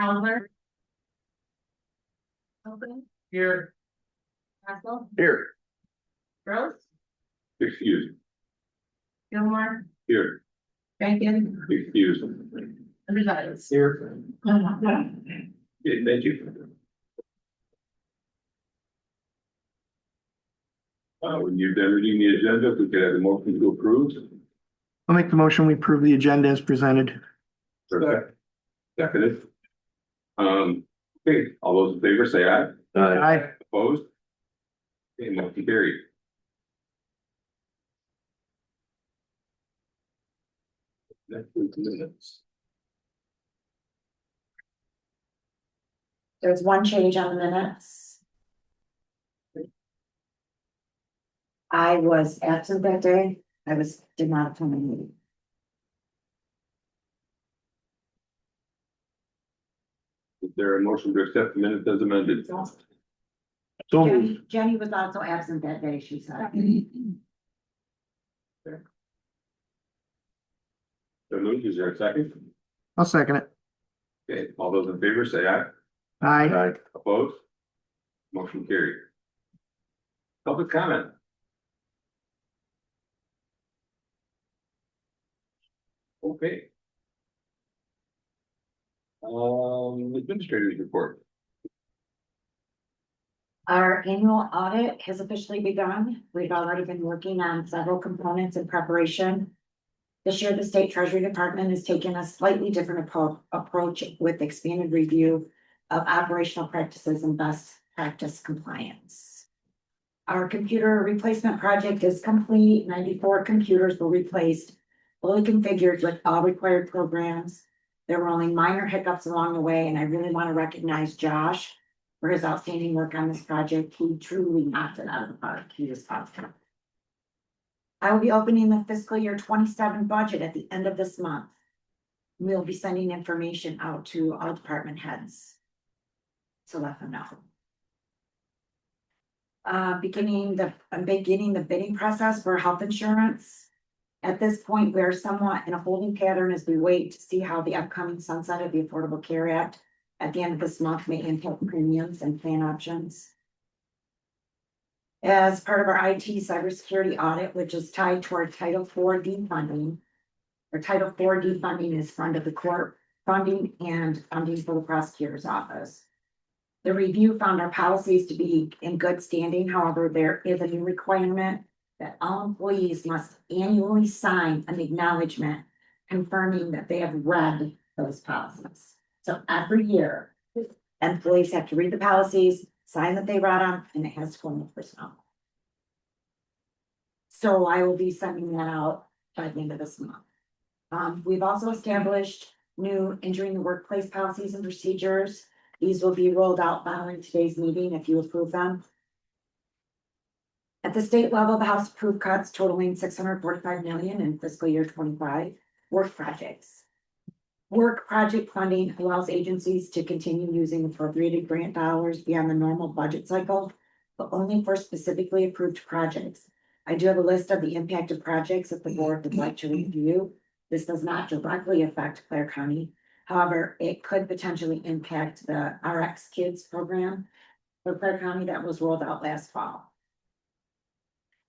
Howler. Open. Here. Haskell. Here. Rose. Excuse. Gilmore. Here. Bacon. Excuse. Resides. Here. Okay, thank you. When you're done reading the agenda, if we could have a motion to approve. I'll make the motion, we approve the agenda as presented. Seconded. Okay, all those in favor say aye. Aye. Opposed? Okay, motion carried. Next is minutes. There's one change on the minutes. I was absent that day. Did not attend the meeting. Is there a motion to accept the minutes as amended? So, Jenny was also absent that day, she said. So moved, is there a second? I'll second it. Okay, all those in favor say aye. Aye. Opposed? Motion carried. Public comment. Okay. Administrators report. Our annual audit has officially begun. We've already been working on several components in preparation. This year, the State Treasury Department has taken a slightly different approach with expanded review of operational practices and best practice compliance. Our computer replacement project is complete. 94 computers were replaced, fully configured with all required programs. There were only minor hiccups along the way, and I really want to recognize Josh for his outstanding work on this project. He truly knocked it out of the park. He was awesome. I will be opening the fiscal year 27 budget at the end of this month. We'll be sending information out to all department heads. So let them know. I'm beginning the bidding process for health insurance. At this point, we're somewhat in a holding pattern as we wait to see how the upcoming sunset of the Affordable Care Act at the end of this month may impact premiums and plan options. As part of our IT cybersecurity audit, which is tied to our Title IV defunding, or Title IV defunding is fund of the court funding and funding for the prosecutor's office. The review found our policies to be in good standing. However, there is a new requirement that all employees must annually sign an acknowledgement confirming that they have read those policies. So every year, employees have to read the policies, sign that they read them, and it has to go in the personnel. So I will be sending that out by the end of this month. We've also established new entering the workplace policies and procedures. These will be rolled out following today's meeting if you approve them. At the state level, the House approved cuts totaling $645 million in fiscal year 25 work projects. Work project funding allows agencies to continue using appropriated grant dollars beyond the normal budget cycle, but only for specifically approved projects. I do have a list of the impacted projects that the board would like to review. This does not directly affect Clare County. However, it could potentially impact the RX Kids program for Clare County that was rolled out last fall.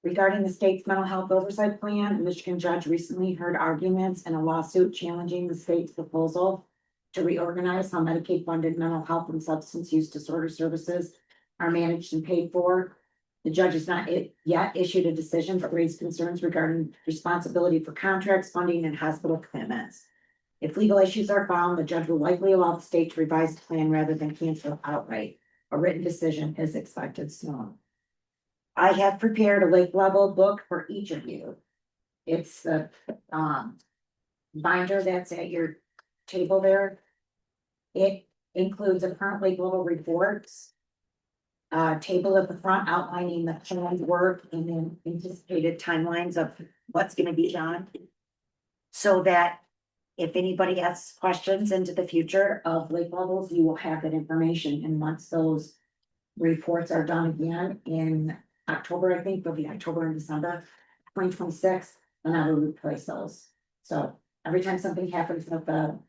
Regarding the state's mental health oversight plan, a Michigan judge recently heard arguments in a lawsuit challenging the state's proposal to reorganize how Medicaid-funded mental health and substance use disorder services are managed and paid for. The judge has not yet issued a decision, but raised concerns regarding responsibility for contracts, funding, and hospital commitments. If legal issues are found, the judge will likely allow the state to revise the plan rather than cancel outright. A written decision is expected soon. I have prepared a lake level book for each of you. It's the binder that's at your table there. It includes a current lake level reports, table at the front outlining the planned work and then anticipated timelines of what's going to be done, so that if anybody asks questions into the future of lake levels, you will have that information. And once those reports are done again in October, I think they'll be October and December 2026, and I will replace those. So every time something happens with the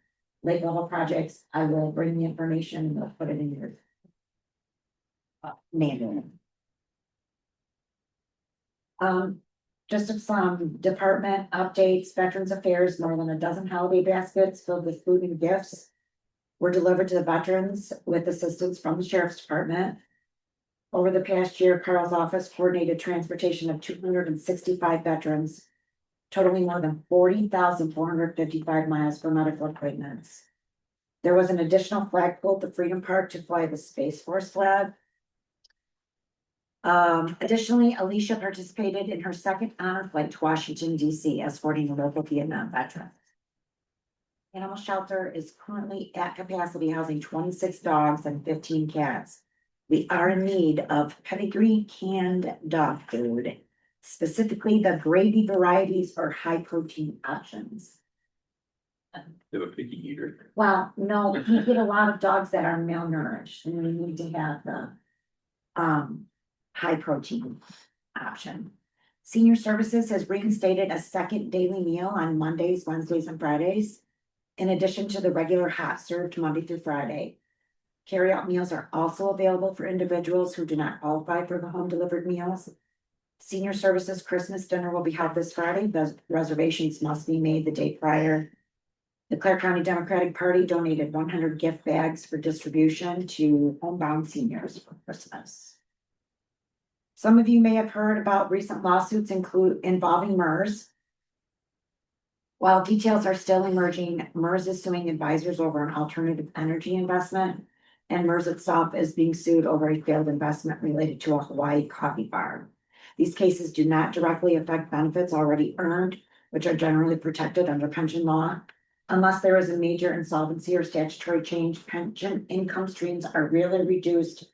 lake level projects, I will bring the information and we'll put it in your manual. Just some department updates, Veterans Affairs, more than a dozen holiday baskets filled with food and gifts were delivered to the veterans with assistance from the Sheriff's Department. Over the past year, Carl's office coordinated transportation of 265 veterans, totaling more than 40,455 miles for medical appointments. There was an additional flag pulled to Freedom Park to fly the Space Force flag. Additionally, Alicia participated in her second honor flight to Washington, DC, escorting a local Vietnam veteran. Animal shelter is currently at capacity, housing 26 dogs and 15 cats. We are in need of pedigree canned dog food, specifically the gravy varieties or high protein options. They have a picky eater. Well, no, we get a lot of dogs that are malnourished and we need to have the high protein option. Senior Services has reinstated a second daily meal on Mondays, Wednesdays, and Fridays, in addition to the regular hot served Monday through Friday. Carryout meals are also available for individuals who do not qualify for the home delivered meals. Senior Services Christmas dinner will be held this Friday. The reservations must be made the day prior. The Clare County Democratic Party donated 100 gift bags for distribution to homebound seniors for Christmas. Some of you may have heard about recent lawsuits involving MERS. While details are still emerging, MERS is suing advisors over an alternative energy investment, and MERS itself is being sued over a failed investment related to a Hawaii coffee farm. These cases do not directly affect benefits already earned, which are generally protected under pension law. Unless there is a major insolvency or statutory change, pension income streams are really reduced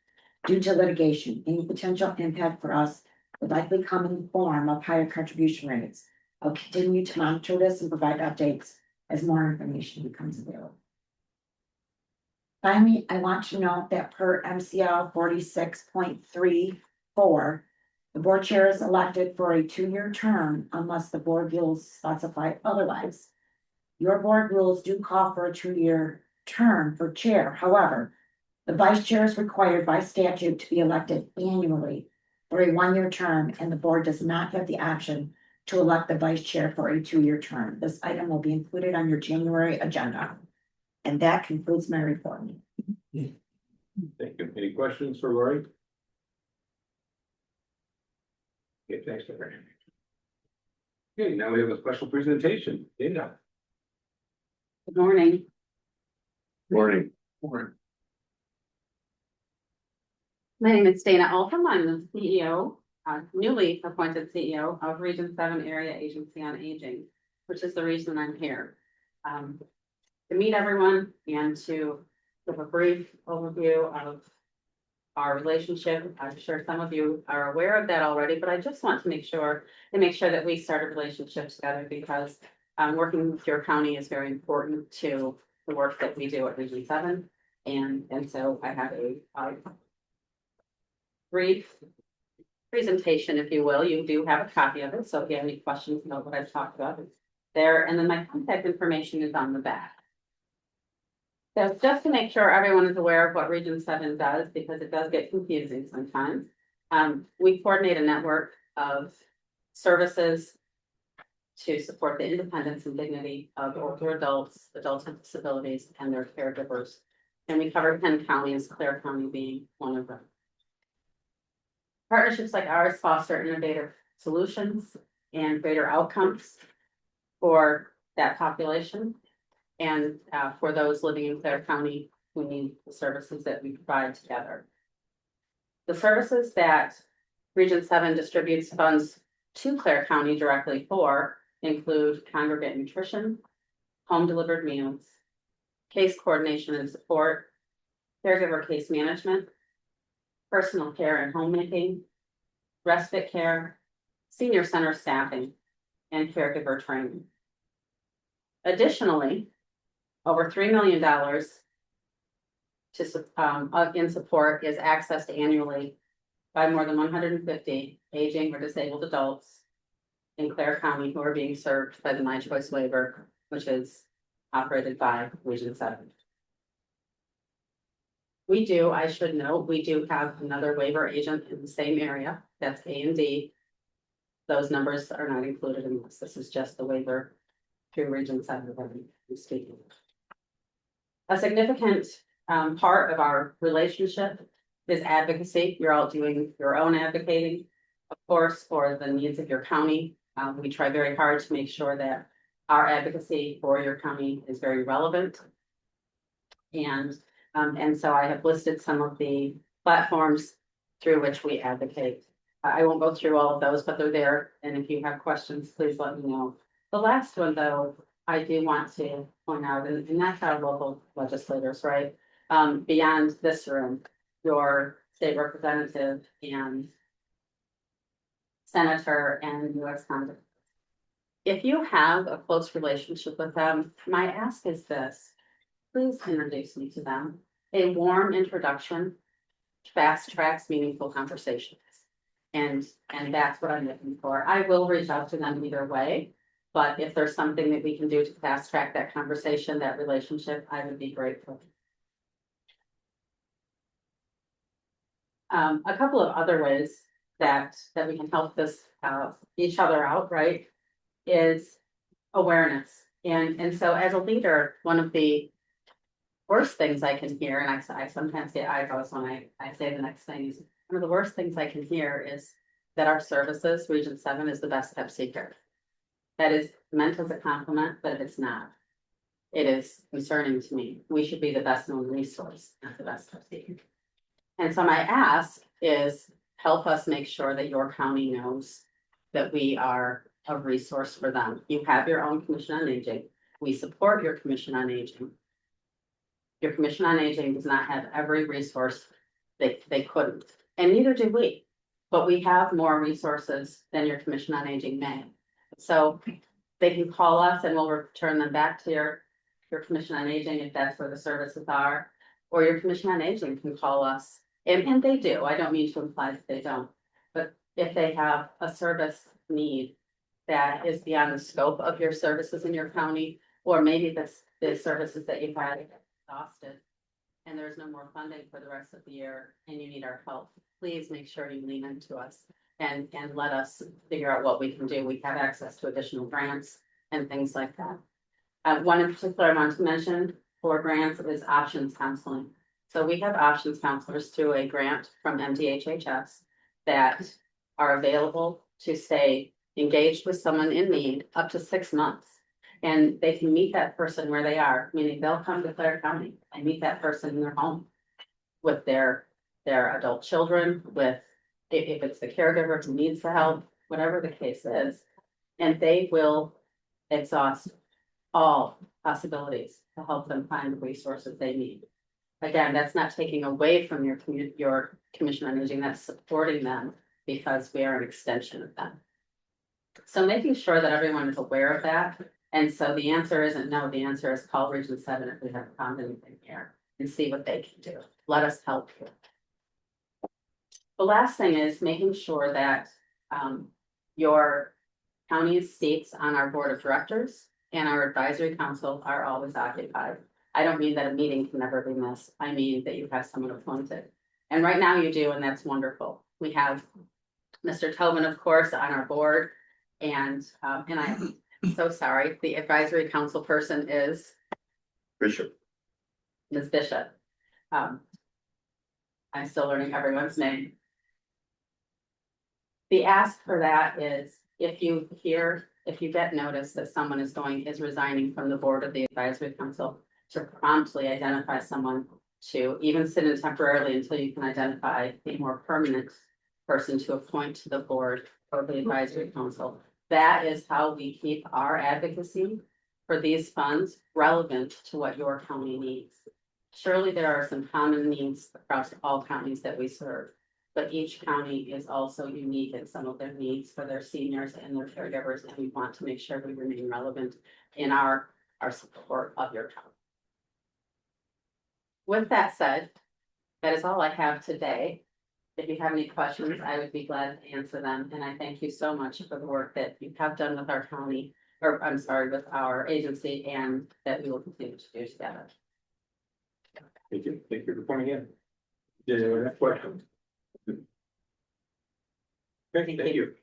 due to litigation. Any potential impact for us would likely come in the form of higher contribution rates. I'll continue to monitor this and provide updates as more information becomes available. Finally, I want to note that per MCL 46.34, the board chair is elected for a 2-year term unless the board rules specify otherwise. Your board rules do call for a 2-year term for chair. However, the vice chair is required by statute to be elected annually for a 1-year term, and the board does not have the option to elect the vice chair for a 2-year term. This item will be included on your January agenda. And that concludes my report. Thank you. Any questions for Lori? Okay, thanks for that. Okay, now we have a special presentation. Dana. Good morning. Morning. My name is Dana Altham. I'm the CEO, newly appointed CEO of Region 7 Area Agency on Aging, which is the reason I'm here. To meet everyone and to give a brief overview of our relationship. I'm sure some of you are aware of that already, but I just want to make sure that we start a relationship together because working with your county is very important to the work that we do at Region 7. And so I have a brief presentation, if you will. You do have a copy of it, so if you have any questions about what I've talked about, it's there. And then my contact information is on the back. So just to make sure everyone is aware of what Region 7 does, because it does get confusing sometimes, we coordinate a network of services to support the independence and dignity of older adults, adults with disabilities, and their caregivers. And we cover 10 counties, Clare County being one of them. Partnerships like ours foster innovative solutions and greater outcomes for that population and for those living in Clare County who need the services that we provide together. The services that Region 7 distributes funds to Clare County directly for include congregate nutrition, home delivered meals, case coordination and support, caregiver case management, personal care and homemaking, respite care, senior center staffing, and caregiver training. Additionally, over $3 million in support is accessed annually by more than 150 aging or disabled adults in Clare County who are being served by the My Choice Waiver, which is operated by Region 7. I should note, we do have another waiver agent in the same area, that's A&D. Those numbers are not included in this. This is just the waiver through Region 7 that I'm speaking. A significant part of our relationship is advocacy. You're all doing your own advocating, of course, for the needs of your county. We try very hard to make sure that our advocacy for your county is very relevant. And so I have listed some of the platforms through which we advocate. I won't go through all of those, but they're there. And if you have questions, please let me know. The last one, though, I do want to point out, and that's our local legislators, right? Beyond this room, your state representative and senator and US Congress. If you have a close relationship with them, my ask is this: please introduce me to them. A warm introduction fast tracks meaningful conversations. And that's what I'm looking for. I will reach out to them either way, but if there's something that we can do to fast track that conversation, that relationship, I would be grateful. A couple of other ways that we can help this each other out, right, is awareness. And so as a leader, one of the worst things I can hear, and I sometimes get eyebrows when I say the next thing, is one of the worst things I can hear is that our services, Region 7, is the best kept secret. That is meant as a compliment, but it's not. It is concerning to me. We should be the best known resource, not the best kept secret. And so my ask is help us make sure that your county knows that we are a resource for them. You have your own Commission on Aging. We support your Commission on Aging. Your Commission on Aging does not have every resource they couldn't, and neither do we. But we have more resources than your Commission on Aging may. So they can call us and we'll return them back to your Commission on Aging if that's where the services are. Or your Commission on Aging can call us, and they do. I don't mean to imply that they don't. But if they have a service need that is beyond the scope of your services in your county, or maybe the services that you've had exhausted and there's no more funding for the rest of the year and you need our help, please make sure you lean into us and let us figure out what we can do. We have access to additional grants and things like that. One in particular I want to mention for grants is options counseling. So we have options counselors through a grant from MDHHS that are available to stay engaged with someone in need up to 6 months. And they can meet that person where they are, meaning they'll come to Clare County and meet that person in their home with their adult children, with if it's the caregiver who needs the help, whatever the case is. And they will exhaust all possibilities to help them find the resources they need. Again, that's not taking away from your Commission on Aging, that's supporting them because we are an extension of them. So making sure that everyone is aware of that. And so the answer isn't no, the answer is call Region 7 if we haven't found anything here and see what they can do. Let us help you. The last thing is making sure that your county's seats on our board of directors and our advisory council are always occupied. I don't mean that a meeting can never be missed. I mean that you have someone appointed. And right now you do, and that's wonderful. We have Mr. Tobin, of course, on our board. And I'm so sorry, the advisory council person is Bishop. Ms. Bishop. I'm still learning everyone's name. The ask for that is if you get notice that someone is resigning from the board of the advisory council, to promptly identify someone to even sit in temporarily until you can identify a more permanent person to appoint to the board or the advisory council. That is how we keep our advocacy for these funds relevant to what your county needs. Surely there are some common needs across all counties that we serve, but each county is also unique in some of their needs for their seniors and their caregivers, and we want to make sure we remain relevant in our support of your county. With that said, that is all I have today. If you have any questions, I would be glad to answer them. And I thank you so much for the work that you have done with our county or I'm sorry, with our agency, and that we will continue to do together. Thank you for pointing in. Is there any questions? Okay, thank you.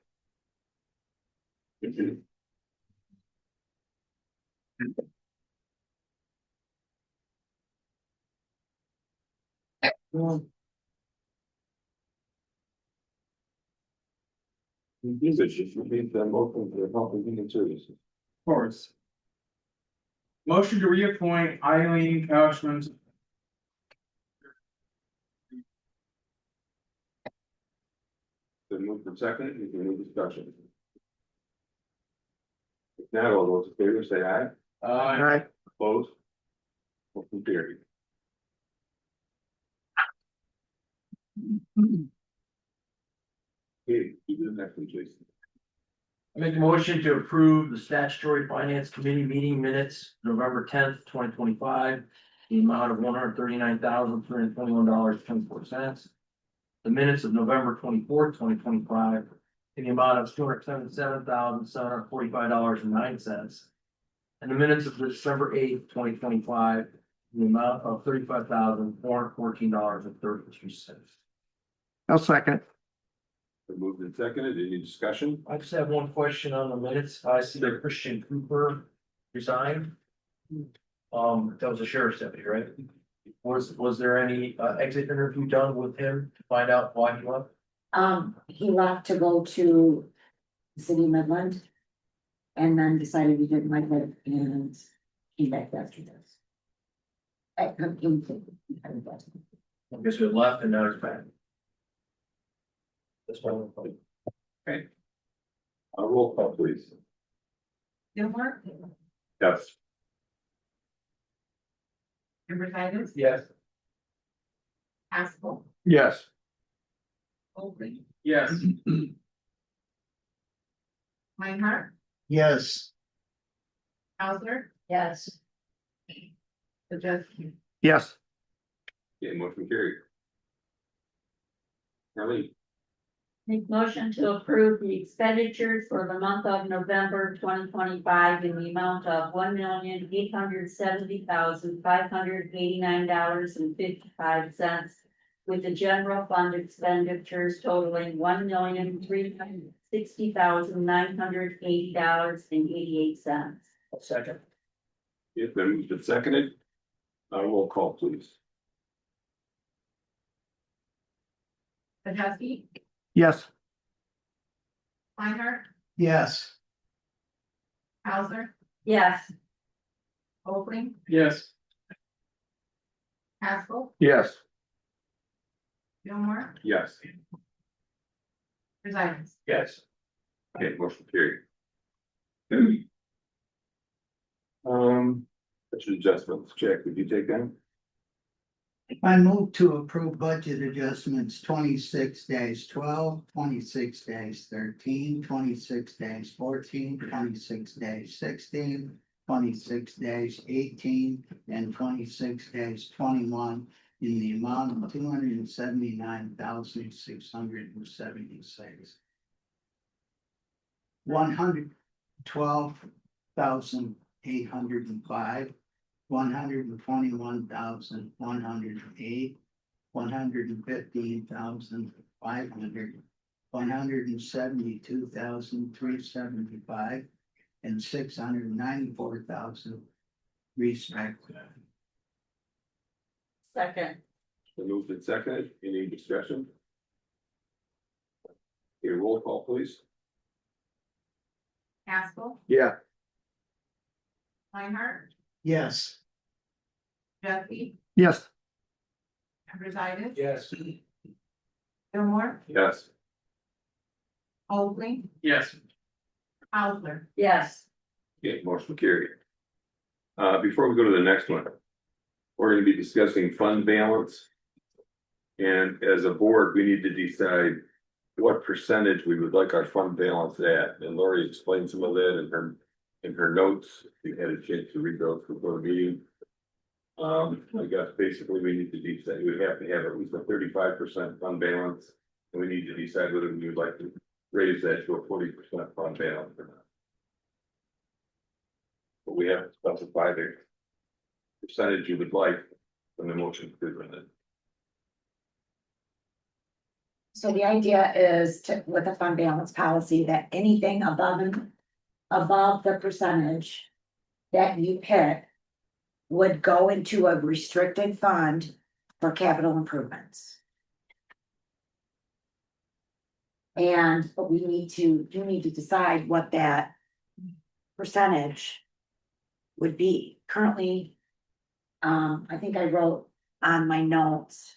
These are just repeat them open for the health and human services. Of course. Motion to reappoint Eileen Couchman. Then move for second, you can move discussion. If not, all those in favor say aye, Aye. opposed. Motion carried. Okay, you do the next one, Jason. I make a motion to approve the statutory finance committee meeting minutes, November 10th, 2025. The amount of $139,321.24. The minutes of November 24th, 2025. In the amount of $277,745.09. And the minutes of December 8th, 2025. In the amount of $35,414.32. I'll second. Been moved and seconded, any discussion? I just have one question on the minutes. I see that Christian Cooper resigned. That was a sheriff's deputy, right? Was there any exit interview done with him to find out why he left? He left to go to City Midland. And then decided he didn't like it and came back after this. I I guess he left and now he's back. That's why. Roll call, please. Gilmore, Yes. Brusagas, Yes. Haskell, Yes. Oakley, Yes. Meinhardt, Yes. Hauser, Yes. Majeski. Yes. Okay, motion carried. Marlene, Make motion to approve the expenditures for the month of November 2025 in the amount of $1,870,589.55. With the general fund expenditures totaling $1,360,980.88. Second. it's been moved and seconded. Roll call, please. Majeski, Yes. Meinhardt, Yes. Hauser, Yes. Oakley, Yes. Haskell, Yes. Gilmore, Yes. Brusagas. Yes. Okay, motion carried. Budget adjustments, Jack, would you take that? I move to approve budget adjustments 26-12, 26-13, 26-14, 26-16, 26-18, and 26-21 in the amount of $279,676. $112,805. $121,108, $115,500, $172,375, and $694,000 respectively. Second. Been moved and seconded, any discussion? Okay, roll call, please. Haskell, Yeah. Meinhardt, Yes. Majeski, Yes. Brusagas. Yes. Gilmore, Yes. Oakley, Yes. Hauser, Yes. Okay, motion carried. Before we go to the next one, we're gonna be discussing fund balance. And as a board, we need to decide what percentage we would like our fund balance at, and Lori explained some of that in her notes. You had a chance to read those before the meeting. I guess basically we need to decide, we have to have at least a 35% fund balance. And we need to decide whether we would like to raise that to a 40% fund balance or not. but we have to specify the percentage you would like when the motion is presented. So the idea is to, with a fund balance policy, that anything above the percentage that you pick would go into a restricted fund for capital improvements. And, but you need to decide what that percentage would be. Currently, I think I wrote on my notes.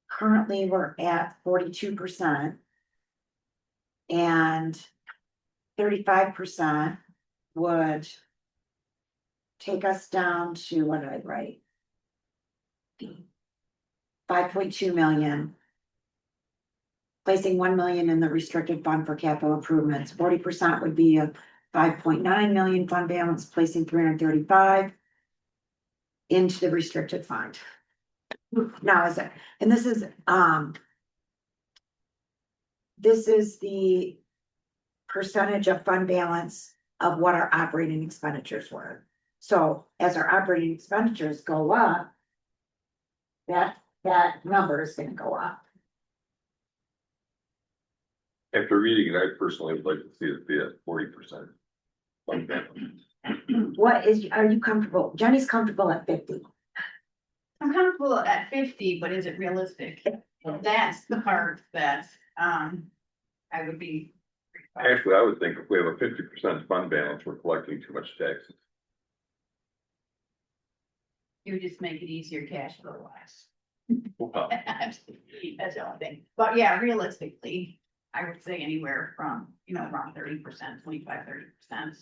Currently, we're at 42%. And 35% would take us down to, what did I write? 5.2 million. Placing 1 million in the restricted fund for capital improvements. 40% would be a 5.9 million fund balance, placing 335 into the restricted fund. Now is it, and this is the percentage of fund balance of what our operating expenditures were. So as our operating expenditures go up, that number is gonna go up. After reading it, I personally would like to see it be at 40%. Fund balance. What is, are you comfortable? Jenny's comfortable at 50. I'm comfortable at 50, but is it realistic? That's the part that, I would be. Actually, I would think if we have a 50% fund balance, we're collecting too much taxes. You would just make it easier cash flow wise. Well, That's the only thing, but yeah, realistically, I would say anywhere from, around 30%, 25-30%.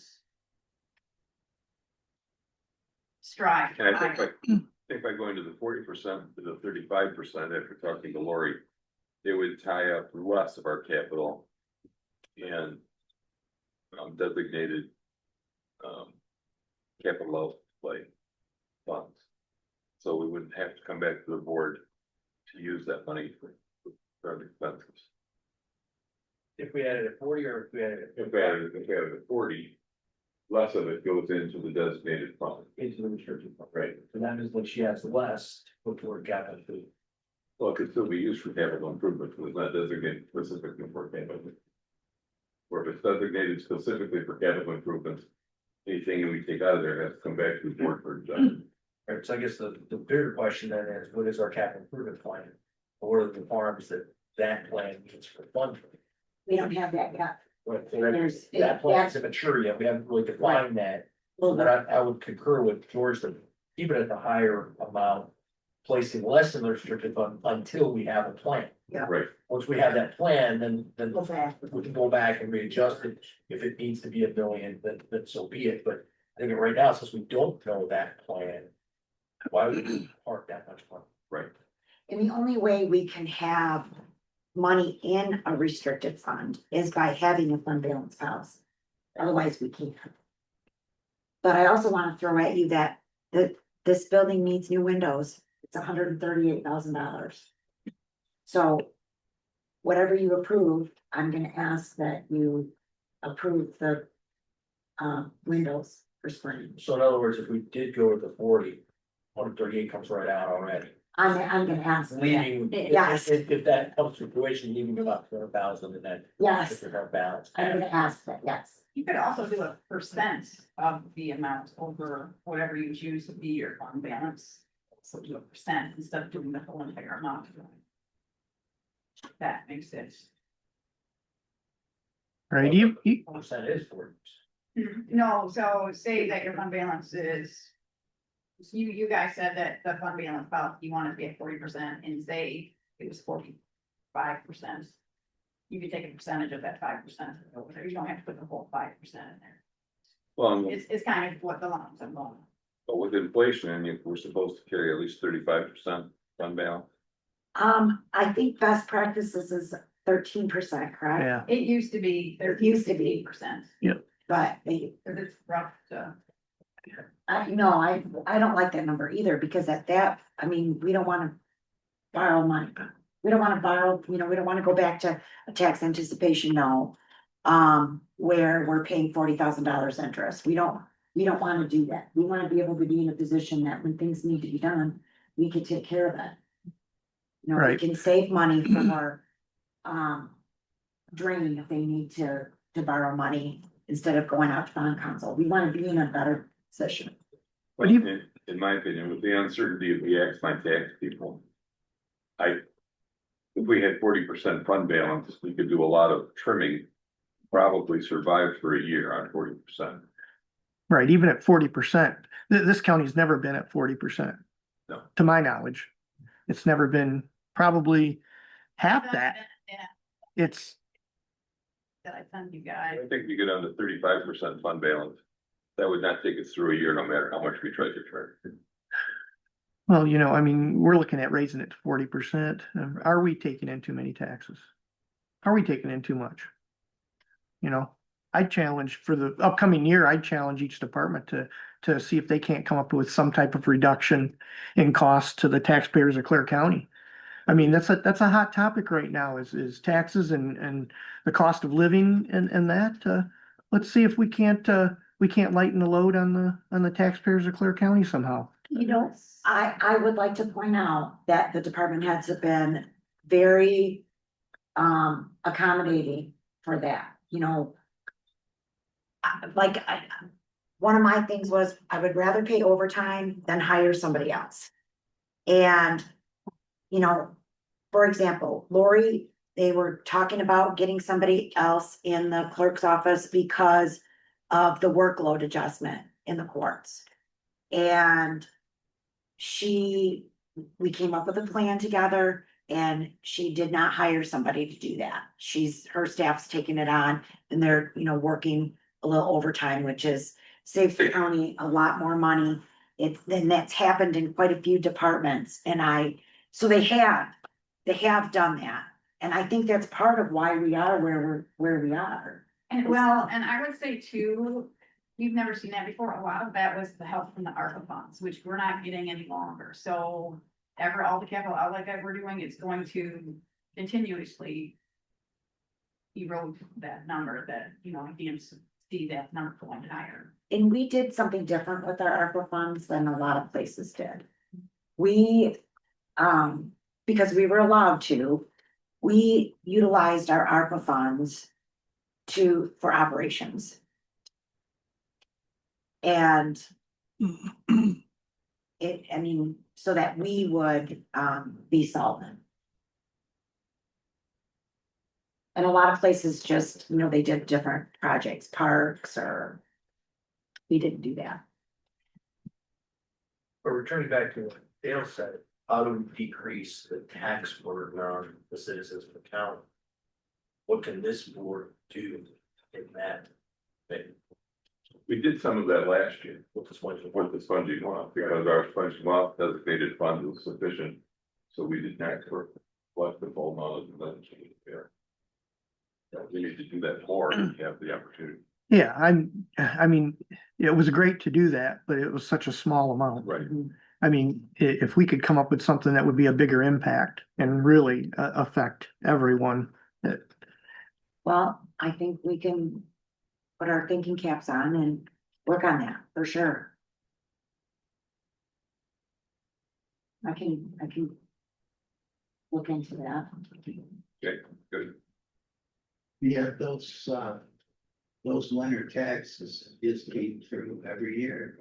Strive. And I think by going to the 40% to the 35%, after talking to Lori, it would tie up less of our capital and designated capital outlay funds. So we wouldn't have to come back to the board to use that money for other expenses. If we added a 40 or if we added If we added a 40, less of it goes into the designated fund. into the restricted fund, Right. so that is when she has less, put toward capital. Well, it could still be used for capital improvement, but it's not designated specifically for capital. Or if it's designated specifically for capital improvements, anything we take out of there has to come back to the board for adjustment. Right, so I guess the bigger question then is, what is our capital improvement plan? Or what are the farms that plan needs for funding? We don't have that yet. Right, so There's- that plan isn't mature yet, we haven't really defined that. So then I would concur with George that keep it at the higher amount, placing less in the restricted fund until we have a plan. Right. Once we have that plan, then Go back. we can go back and readjust it. If it needs to be $1 million, then so be it, but I think right now, since we don't know that plan, why would we park that much money? Right. And the only way we can have money in a restricted fund is by having a fund balance policy. Otherwise, we can't. But I also want to throw at you that this building needs new windows. It's $138,000. So whatever you approve, I'm gonna ask that you approve the windows for spring. So in other words, if we did go with the 40, 138 comes right out already. I'm gonna ask that. Leaving, Yes. if that comes to fruition, leaving about 200,000 in that. Yes, Our balance. I'm gonna ask that, yes. You could also do a percent of the amount over whatever you choose to be your fund balance. So do a percent instead of doing the whole entire amount. That makes sense. Right, Percent is 40%. No, so say that your fund balance is. So you guys said that the fund balance policy, you wanted to be at 40% and say it was 45%. You could take a percentage of that 5% over there. You don't have to put the whole 5% in there. Well, It's kind of what the lumps are going. but with inflation, we're supposed to carry at least 35% fund balance. I think best practices is 13%, correct? yeah, It used to be, there It used used to to be. be 8%. But they, It's rough to. I don't like that number either, because at that, I mean, we don't wanna borrow money. We don't wanna borrow, we don't wanna go back to a tax anticipation, no. where we're paying $40,000 interest. We don't wanna do that. We wanna be able to be in a position that when things need to be done, we can take care of it. You know, we Right. can save money for, drain if they need to borrow money instead of going out to bond council. We wanna be in a better position. What do you- In my opinion, with the uncertainty of the Axon tax people. If we had 40% fund balance, we could do a lot of trimming. Probably survive for a year on 40%. Right, even at 40%, this county's never been at 40%. No. To my knowledge, it's never been probably half that. Yeah, It's, that I sent you guys. I think we get down to 35% fund balance. That would not take us through a year, no matter how much we try to trim. well, you know, I mean, we're looking at raising it to 40%. Are we taking in too many taxes? Are we taking in too much? You know, I challenge for the upcoming year, I'd challenge each department to see if they can't come up with some type of reduction in cost to the taxpayers of Clare County. I mean, that's a hot topic right now is taxes and the cost of living and that, let's see if we can't lighten the load on the taxpayers of Clare County somehow. You know, I would like to point out that the department heads have been very accommodating for that, you know. One of my things was I would rather pay overtime than hire somebody else. And, you know, for example, Lori, they were talking about getting somebody else in the clerk's office because of the workload adjustment in the courts. And we came up with a plan together and she did not hire somebody to do that. Her staff's taking it on and they're, you know, working a little overtime, which saves the county a lot more money. Then that's happened in quite a few departments so they have done that. And I think that's part of why we are where we are. And well, and I would say too, you've never seen that before. A lot of that was the help from the ARPA funds, which we're not getting any longer. So all the capital outlay that we're doing is going to continuously erode that number that, you know, you can see that number going higher. And we did something different with our ARPA funds than a lot of places did. We, because we were allowed to, we utilized our ARPA funds for operations. And so that we would, be solvent. And a lot of places just, you know, they did different projects, parks, or we didn't do that. But returning back to what Dale said, how do we decrease the tax burden on the citizens of the county? What can this board do in that thing? We did some of that last year With this one, with the sponging off, because our sponging off designated fund was sufficient. So we did not collect the full amount of the money there. We need to do that more if we have the opportunity. Yeah, I mean, it was great to do that, but it was such a small amount. Right. I mean, if we could come up with something that would be a bigger impact and really affect everyone. Well, I think we can put our thinking caps on and work on that for sure. I can look into that. Okay, good. Yeah, those winter taxes just came through every year.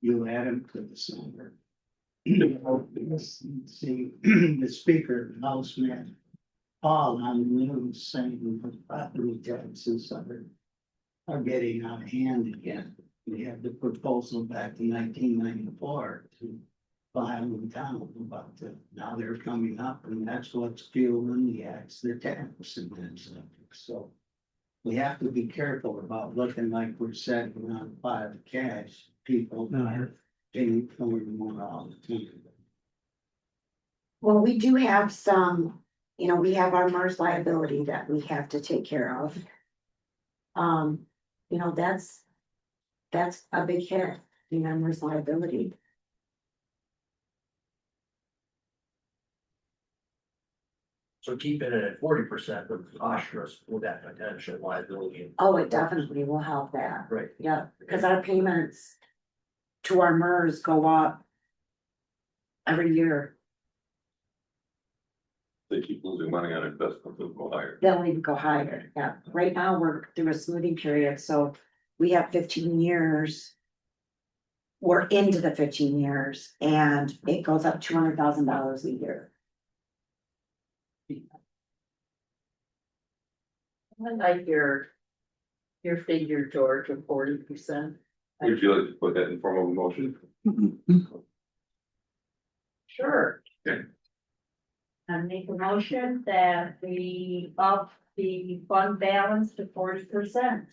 You add them to the summer. See, the speaker, House Man, Paul on the news saying the property taxes are getting out of hand again. We had the proposal back in 1994 to file them down, but now they're coming up and that's what's fueling the tax and that stuff. So we have to be careful about looking like we're setting on fire of cash. People are paying for more all the time. Well, we do have some, you know, we have our MERS liability that we have to take care of. You know, that's a big hit, the MERS liability. So keeping it at 40% would posture us with that potential liability. Oh, it definitely will help that, Right. yeah, because our payments to our MERS go up every year, They keep losing money on investments, they'll go higher. they'll even go higher, yeah. Right now, we're through a smoothing period, so we have 15 years. We're into the 15 years and it goes up $200,000 a year. I like your figure, George, of 40%. Would you like to put that in form of a motion? Sure. Okay. I make a motion that we up the fund balance to 40%.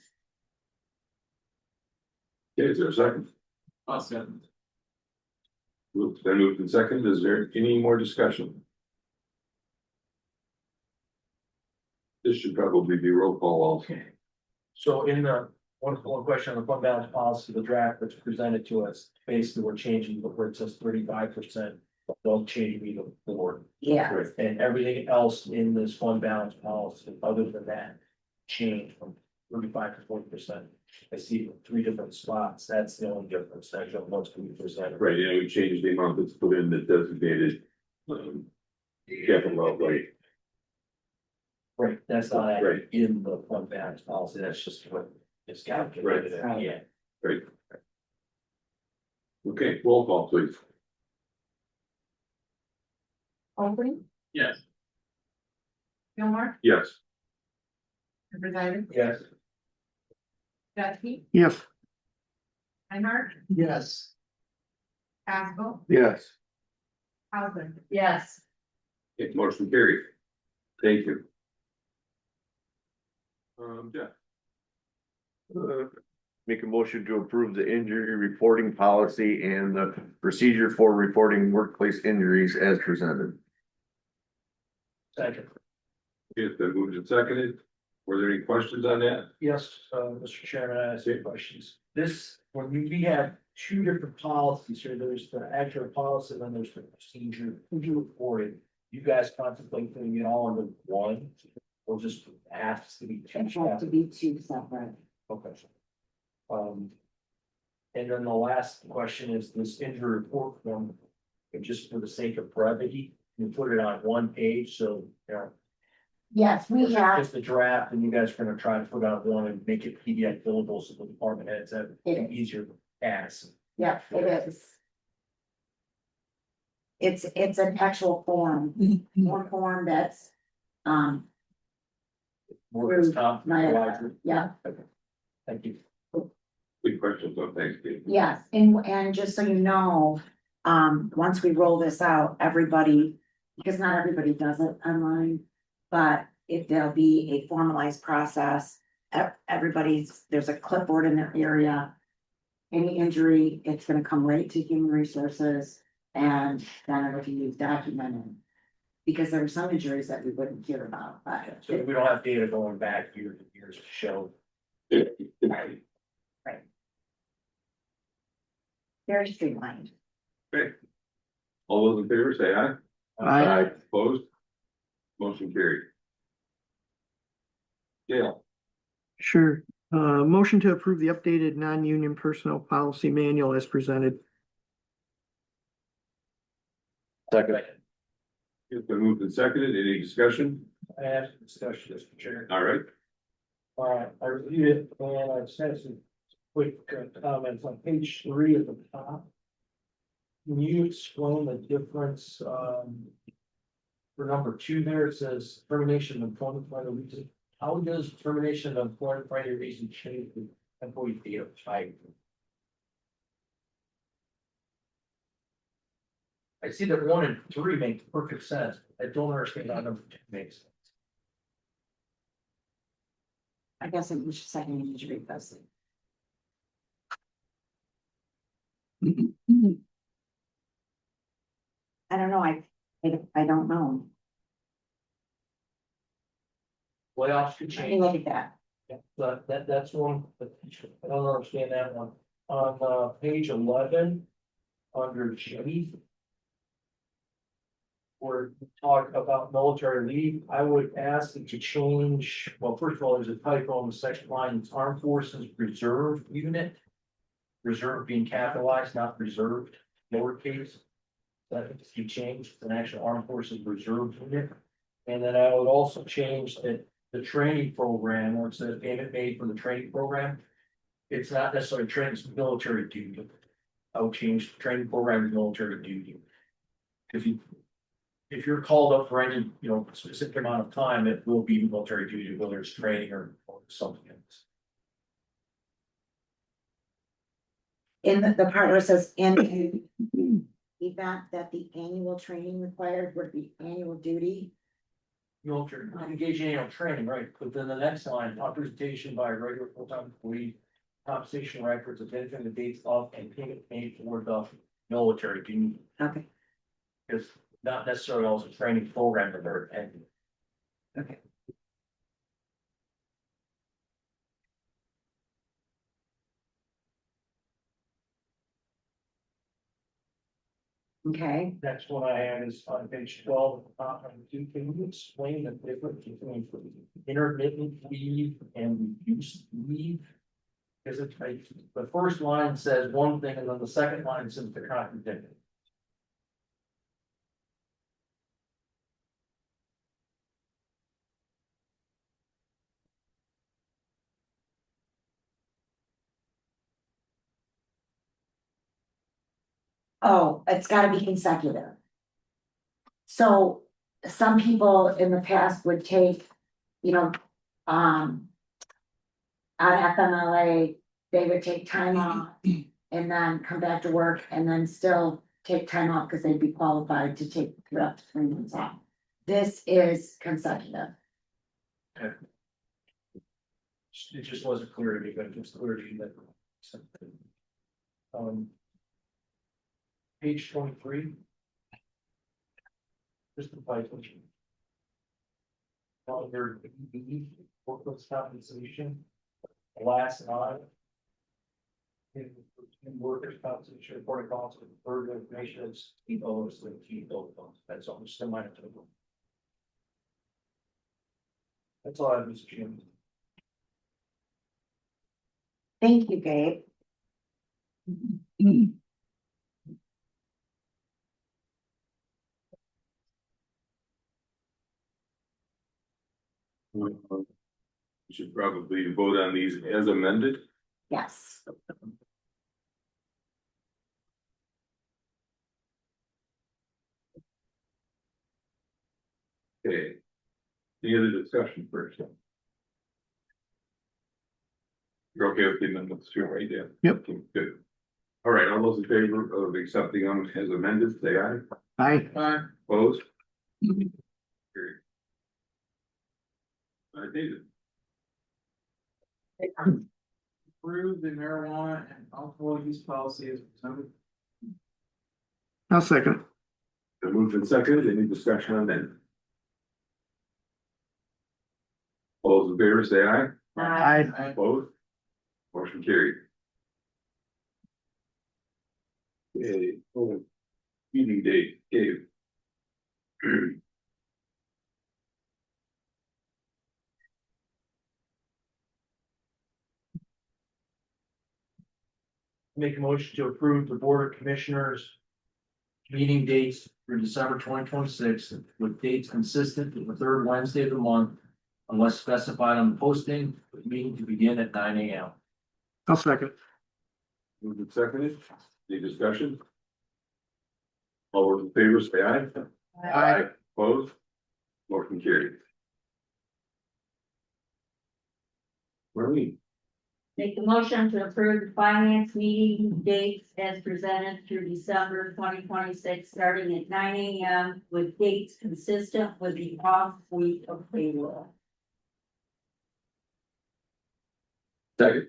Okay, is there a second? Awesome. Then moved in second, is there any more discussion? This should probably be roll call also. So in the, one question on the fund balance policy, the draft that's presented to us, basically we're changing, where it says 35%. Don't change me to 4, Yeah, and everything else in this fund balance policy, other than that, change from 35 to 40%. I see 3 different spots, that's the only difference, that's what most people present. Right, and we changed the amount that's put in the designated. Capital outlay. Right, that's not Right. in the fund balance policy, that's just what is calculated, Right. yeah. Right. Okay, roll call please. Oakley, Yes. Gilmore, Yes. Riverside, Yes. Drewski, Yes. Reinhardt, Yes. Haskell, Yes. Hauser. Yes. Okay, motion carried. Thank you. Jeff. Make a motion to approve the injury reporting policy and the procedure for reporting workplace injuries as presented. Second. It's been moved and seconded. Were there any questions on that? Yes, Mr. Chairman, I have some questions. This, when we have 2 different policies here, there's the actual policy, and then there's the procedure reporting. You guys contemplate putting it all into one, or just asks to be 2 it has to separate? be 2 separate. Okay. And then the last question is this injury report form, and just for the sake of brevity, you put it on 1 page, so, you know. Yes, we have, Just the draft, and you guys are gonna try to put out one and make it PDF billable, so the department heads have It an is. easier pass. yeah, it is. It's an actual form, one form that's, Workers' comp, my, supervisor. yeah. Thank you. Good questions on Thanksgiving. Yes, and just so you know, once we roll this out, everybody, because not everybody does it online. But if there'll be a formalized process, everybody's, there's a clipboard in their area. Any injury, it's gonna come right to human resources and then everything is documented. Because there are some injuries that we wouldn't hear about, but. So we don't have data going back years and years to show. Very streamlined. Okay. All those in favor say aye. Aye. Opposed? Motion carried. Gail. Sure. Motion to approve the updated non-union personnel policy manual as presented. Second. It's been moved and seconded. Any discussion? I have some discussion, Mr. Chair. All right. I reviewed it, and I've sent some quick comments on page 3 at the top. Can you explain the difference, for number 2 there, it says termination of employment for any reason. How does termination of employment for any reason change the employee data type? I see that 1 and 3 make perfect sense. I don't understand how number 2 makes sense. I guess we should second injury first. I don't know, I don't know. Layoffs could Let change. me look at that. Yeah, but that's one, but I don't understand that one. On page 11, under G. or talk about military leave, I would ask that you change, well, first of all, there's a typo on the second line, it's Armed Forces Reserve Unit. Reserve being capitalized, not reserved, lowercase. That needs to be changed, it's an actual Armed Forces Reserve Unit. And then I would also change that the training program, where it says payment made for the training program. It's not necessarily training, it's military duty. I would change training program to military duty. If you're called up for any, specific amount of time, it will be military duty, whether it's training or something else. In the part where it says in the event that the annual training required would be annual duty. Military, engage in annual training, right, but then the next line, authorization by a regular full-time employee. Compensation records, identifying the dates of and payment made for the military duty. Okay. Because not necessarily also training program that they're attending. Okay. Okay, Next one I have is on page 12, can you explain the difference between intermittent leave and reduced leave? Because it's, the first line says one thing and then the second line says they're contradicting. oh, it's gotta be consecutive. So some people in the past would take, you know, on FMLA, they would take time off and then come back to work and then still take time off because they'd be qualified to take up to 3 months off. This is consecutive. It just wasn't clear to me, but it was clear to you that. Page 23. Just the title. Under B, workers' compensation, last line. In workers' compensation reporting costs with further information is T-O's and T-O. That's all, just a minor typo. That's all I have, Mr. Chairman. Thank you, Gabe. We should probably vote on these as amended. Yes. Okay. Any other discussion first? You're okay with the amendments too, right? Yeah. Yep. Okay, good. All right, all those in favor of accepting them as amended, say aye. Aye. Opposed? Carried. David. Approve the marijuana and alcohol use policy as presented. I'll second. The moved and seconded, any discussion on that? All those in favor say aye. Aye. Opposed? Motion carried. Okay, meeting date, Gabe. Make a motion to approve the Board of Commissioners. Meeting dates for December 2026 with dates consistent with the third Wednesday of the month. Unless specified on the posting, the meeting to begin at 9 a.m. I'll second. Moved and seconded, any discussion? All those in favor say aye. Aye. Opposed? Motion carried. Marlene. Make the motion to approve the finance meeting dates as presented through December 2026, starting at 9 a.m. with dates consistent with the off week of payroll. Second.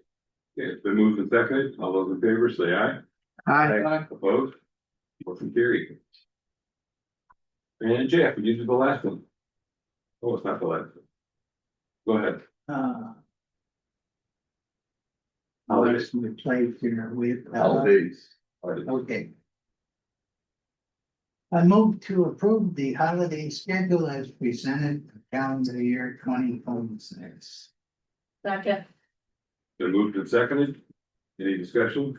Okay, it's been moved and seconded, all those in favor say aye. Aye. Opposed? Motion carried. And Jeff, you did the last one. Oh, it's not the last one. Go ahead. There's some place here with. Holidays. Okay. I move to approve the holiday schedule as presented for calendar year 2026. Second. Been moved and seconded. Any discussion?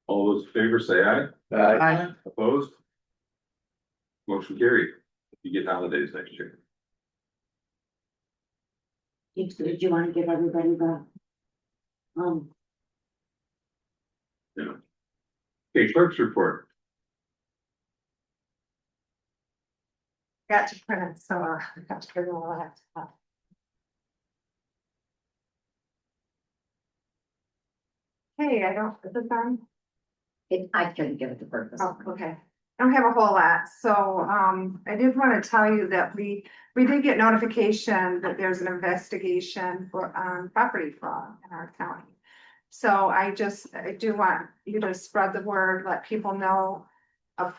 All those in favor say aye. I, Opposed? Motion carried. You get holidays next year. Did you want to give everybody the? Okay, clerk's report. Got to print it, so I got to figure all that stuff. Hey, I don't, is this on? I couldn't give it the purpose. Oh, okay. I don't have a whole lot, so, I did want to tell you that we did get notification that there's an investigation for, property fraud in our county. So I do want you to spread the word, let people know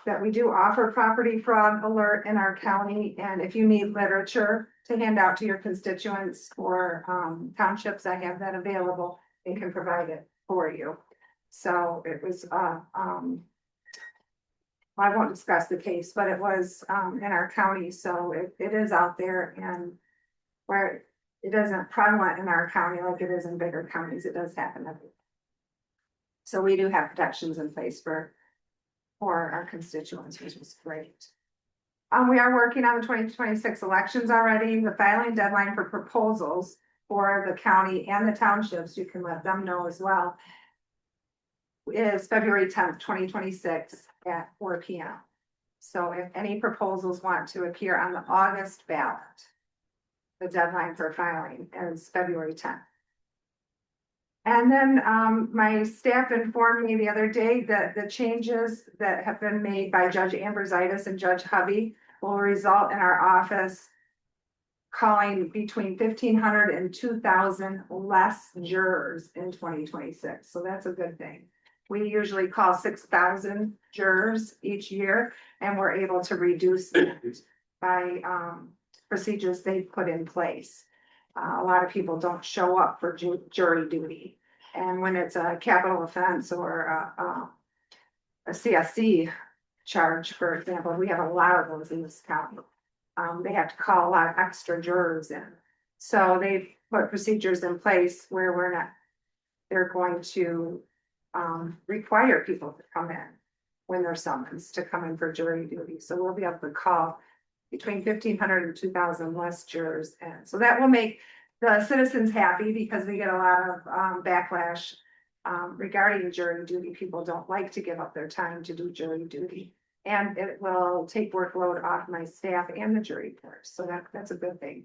that we do offer property fraud alert in our county, and if you need literature to hand out to your constituents or, townships, I have that available and can provide it for you. So it was, I won't discuss the case, but it was in our county, so it is out there, and where it isn't prevalent in our county like it is in bigger counties, it does happen everywhere. So we do have protections in place for our constituents, which is great. We are working on the 2026 elections already. The filing deadline for proposals for the county and the townships, you can let them know as well, is February 10th, 2026 at 4 p.m. So if any proposals want to appear on the August ballot, the deadline for filing is February 10th. And then my staff informed me the other day that the changes that have been made by Judge Ambrositis and Judge Hovey will result in our office calling between 1,500 and 2,000 less jurors in 2026. So that's a good thing. We usually call 6,000 jurors each year, and we're able to reduce that by procedures they've put in place. A lot of people don't show up for jury duty. And when it's a capital offense or a CSC charge, for example, we have a lot of those in this county. They have to call a lot of extra jurors in. So they've put procedures in place where they're going to require people to come in when they're summoned to come in for jury duty. So we'll be able to call between 1,500 and 2,000 less jurors in. So that will make the citizens happy because we get a lot of backlash regarding jury duty. People don't like to give up their time to do jury duty. And it will take workload off my staff and the jury force. So that's a good thing.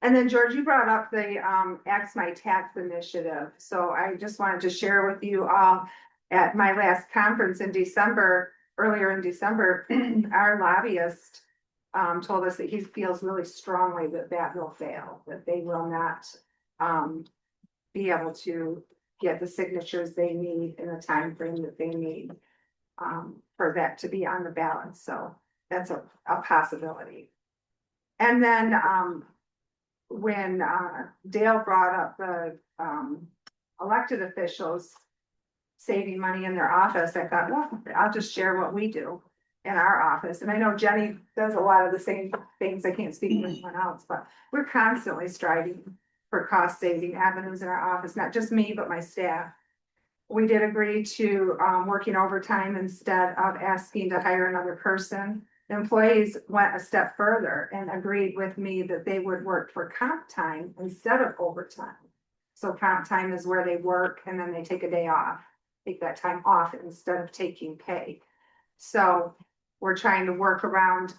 And then George, you brought up the Axe My Tax initiative. So I just wanted to share with you all at my last conference in December, earlier in December, our lobbyist told us that he feels really strongly that that will fail, that they will not be able to get the signatures they need in the time frame that they need for that to be on the ballot. So that's a possibility. And then when Dale brought up the elected officials saving money in their office, I thought, well, I'll just share what we do in our office. And I know Jenny does a lot of the same things. I can't speak for anyone else, but we're constantly striving for cost saving avenues in our office, not just me, but my staff. We did agree to working overtime instead of asking to hire another person. The employees went a step further and agreed with me that they would work for comp time instead of overtime. So comp time is where they work and then they take a day off, take that time off instead of taking pay. So we're trying to work around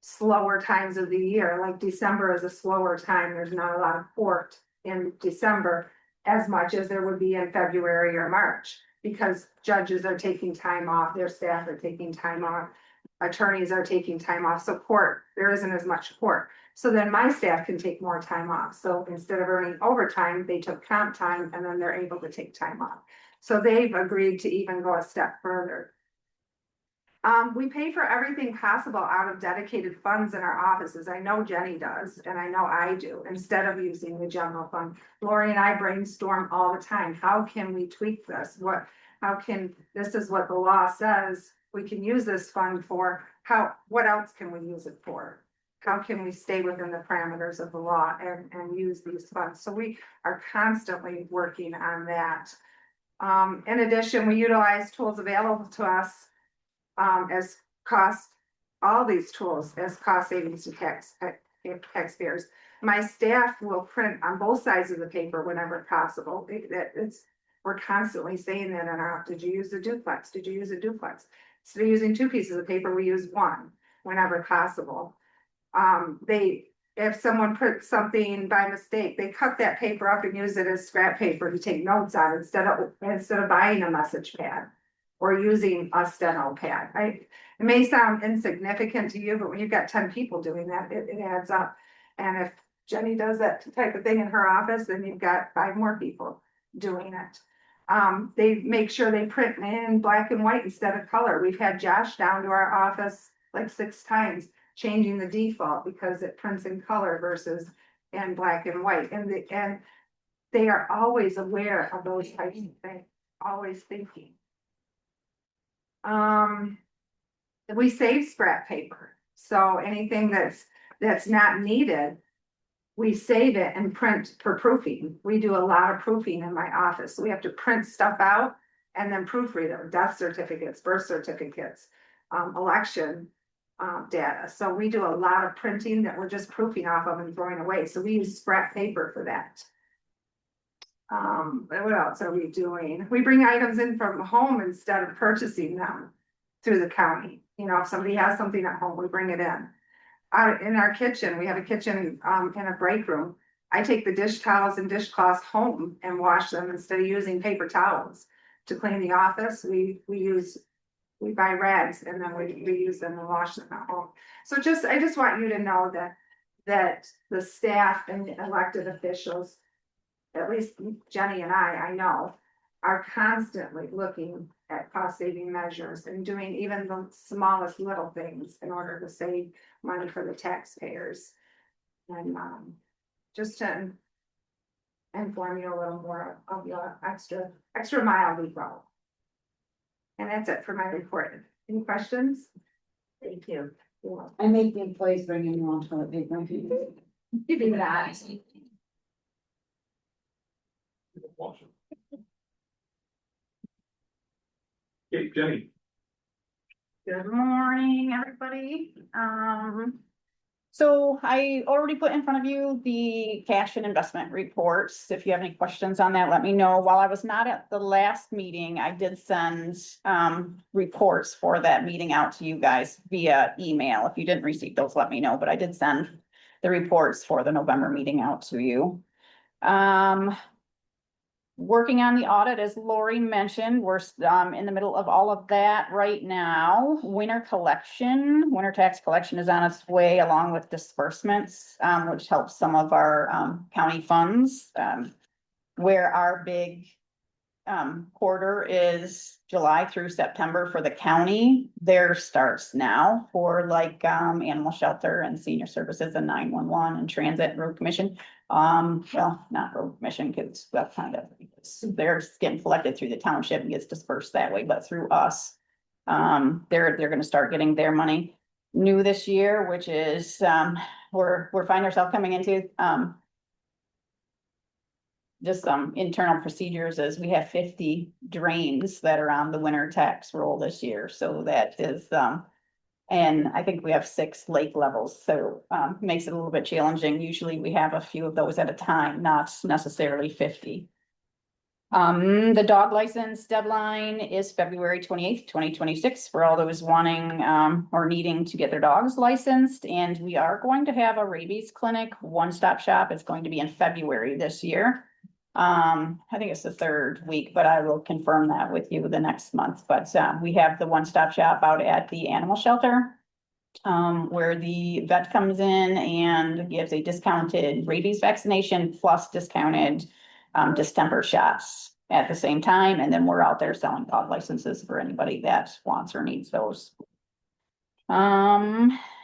slower times of the year, like December is a slower time. There's not a lot of court in December as much as there would be in February or March, because judges are taking time off, their staff are taking time off, attorneys are taking time off, so court, there isn't as much court. So then my staff can take more time off. So instead of earning overtime, they took comp time and then they're able to take time off. So they've agreed to even go a step further. We pay for everything possible out of dedicated funds in our offices. I know Jenny does, and I know I do, instead of using the general fund. Lori and I brainstorm all the time. How can we tweak this? This is what the law says. we can use this fund for, what else can we use it for? How can we stay within the parameters of the law and use these funds? So we are constantly working on that. In addition, we utilize tools available to us as all these tools as cost savings to taxpayers. My staff will print on both sides of the paper whenever possible. We're constantly saying that in our, did you use a duplex? Did you use a duplex? Instead of using 2 pieces of paper, we use 1 whenever possible. If someone put something by mistake, they cut that paper up and use it as scrap paper to take notes on instead of buying a message pad or using a steno pad. It may sound insignificant to you, but when you've got 10 people doing that, it adds up. And if Jenny does that type of thing in her office, then you've got 5 more people doing it. They make sure they print in black and white instead of color. We've had Josh down to our office like 6 times, changing the default because it prints in color versus in black and white. And they are always aware of those types of things, always thinking. We save scrap paper. So anything that's not needed, we save it and print for proofing. We do a lot of proofing in my office. So we have to print stuff out and then proofread them, death certificates, birth certificates, election data. So we do a lot of printing that we're just proofing off of and throwing away. So we use scrap paper for that. What else are we doing? We bring items in from home instead of purchasing them through the county. You know, if somebody has something at home, we bring it in. In our kitchen, we have a kitchen in a break room. I take the dish towels and dishcloths home and wash them instead of using paper towels to clean the office. We buy rags and then we use them and wash them at home. So I just want you to know that the staff and the elected officials, at least Jenny and I know, are constantly looking at cost saving measures and doing even the smallest little things in order to save money for the taxpayers. And just to inform you a little more of your extra mile we go. And that's it for my report. Any questions? Thank you. I make the employees bring in their own toilet paper. You do that. Okay, Jenny. Good morning, everybody. So I already put in front of you the cash and investment reports. If you have any questions on that, let me know. While I was not at the last meeting, I did send reports for that meeting out to you guys via email. If you didn't receive those, let me know, but I did send the reports for the November meeting out to you. Working on the audit, as Lori mentioned, we're in the middle of all of that right now. Winter tax collection is on its way along with disbursements, which helps some of our county funds. Where our big quarter is July through September for the county, theirs starts now for like animal shelter and senior services and 911 and transit and road commission. Well, not road commission, because that's kind of, they're getting collected through the township and gets dispersed that way, but through us. They're gonna start getting their money new this year, which is we're finding ourselves coming into just some internal procedures as we have 50 drains that are on the winter tax roll this year. So that is, and I think we have 6 lake levels. So makes it a little bit challenging. Usually we have a few of those at a time, not necessarily 50. The dog license deadline is February 28th, 2026 for all those wanting or needing to get their dogs licensed. And we are going to have a rabies clinic, one-stop shop. It's going to be in February this year. I think it's the 3rd week, but I will confirm that with you the next month. But we have the one-stop shop out at the animal shelter, where the vet comes in and gives a discounted rabies vaccination plus discounted distemper shots at the same time. And then we're out there selling dog licenses for anybody that wants or needs those.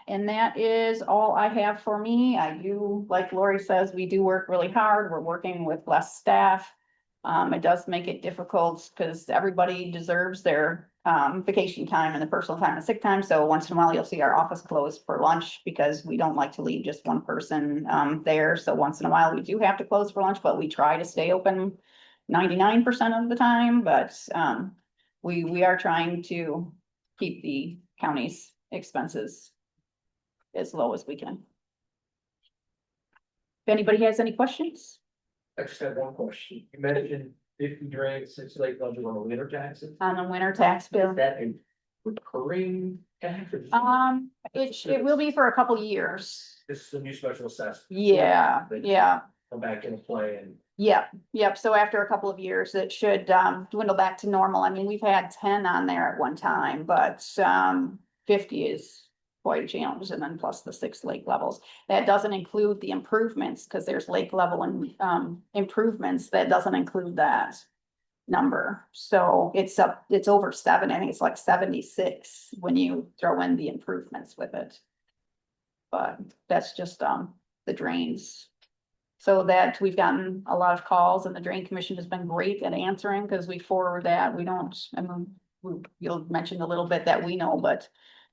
And that is all I have for me. I do, like Lori says, we do work really hard. We're working with less staff. It does make it difficult because everybody deserves their vacation time and the personal time and sick time. So once in a while, you'll see our office closed for lunch because we don't like to leave just one person there. So once in a while, we do have to close for lunch, but we try to stay open 99% of the time, but we are trying to keep the county's expenses as low as we can. If anybody has any questions? I just have one question. You mentioned 50 drains, 6 lake budget on the winter taxes. On the winter tax bill? Is that a recurring tax? or It will be for a couple years. This is a new special assessment. Yeah, yeah, Come back into play and yep. So after a couple of years, it should dwindle back to normal. I mean, we've had 10 on there at one time, but 50 is quite a challenge. And then plus the 6 lake levels. That doesn't include the improvements because there's lake level and improvements. That doesn't include that number. So it's over 7. I think it's like 76 when you throw in the improvements with it. But that's just the drains. So that we've gotten a lot of calls and the Drain Commission has been great at answering because we forward that. We don't, I mean, you'll mention a little bit that we know, but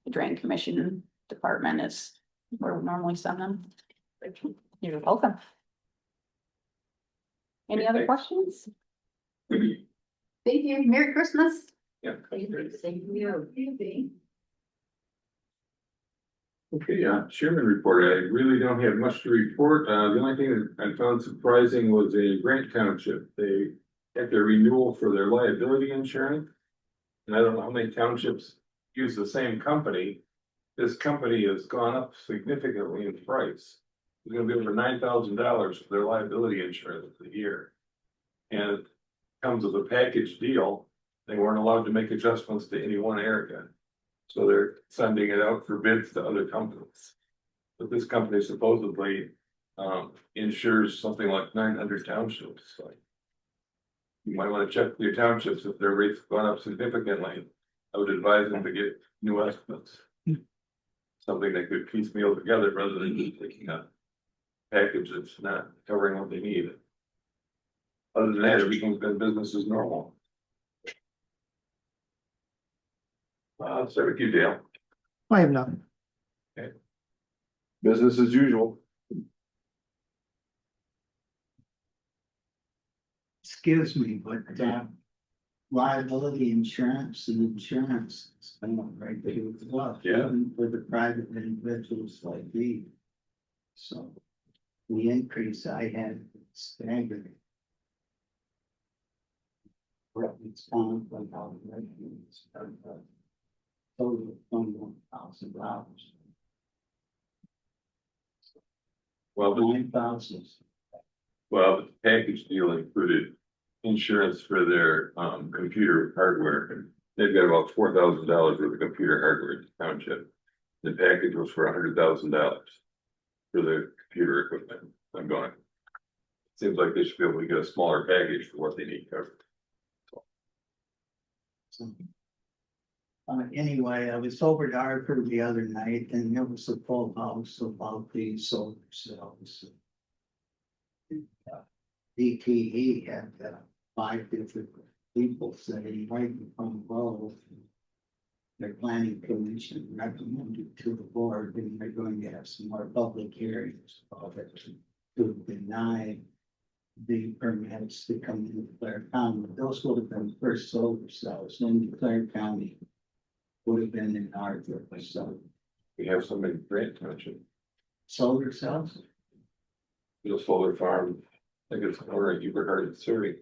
the Drain Commission department is where we normally send them. You're welcome. Any other questions? Thank you. Merry Christmas. Yeah. Same here. Okay, Chairman report. I really don't have much to report. The only thing that I found surprising was in Grant Township. They had their renewal for their liability insurance. And I don't know how many townships use the same company. This company has gone up significantly in price. It's gonna be over $9,000 for their liability insurance a year. And it comes with a package deal. They weren't allowed to make adjustments to any one area. So they're sending it out for bids to other companies. But this company supposedly insures something like 900 townships. So you might want to check your townships if their rates have gone up significantly. I would advise them to get new estimates. Something they could piecemeal together rather than just taking a package that's not covering what they need. Other than that, everything's been business as normal. I'll start with you, Dale. I have nothing. business as usual. Excuse me, but liability insurance and insurance, is right there with us. Yeah. Even for the private individuals like me. So the increase I had staggering. It's down from about total $21,000. Well, $9,000. the package deal included insurance for their computer hardware. They've got about $4,000 worth of computer hardware in the township. The package was for $100,000 for the computer equipment. I'm going. Seems like they should be able to get a smaller package for what they need covered. Anyway, I was over to Hartford the other night and there was a full house about the solar cells. DTE had 5 different people saying right from both. Their planning commission recommended to the board and they're going to have some more public hearings about it to deny the permits to come into Clare County. Those would have been first solar cells in Clare County. Would have been in Hartford, so We have some in Grant Township, solar cells. the solar farm. I think it's over at Huberhard and Surrey.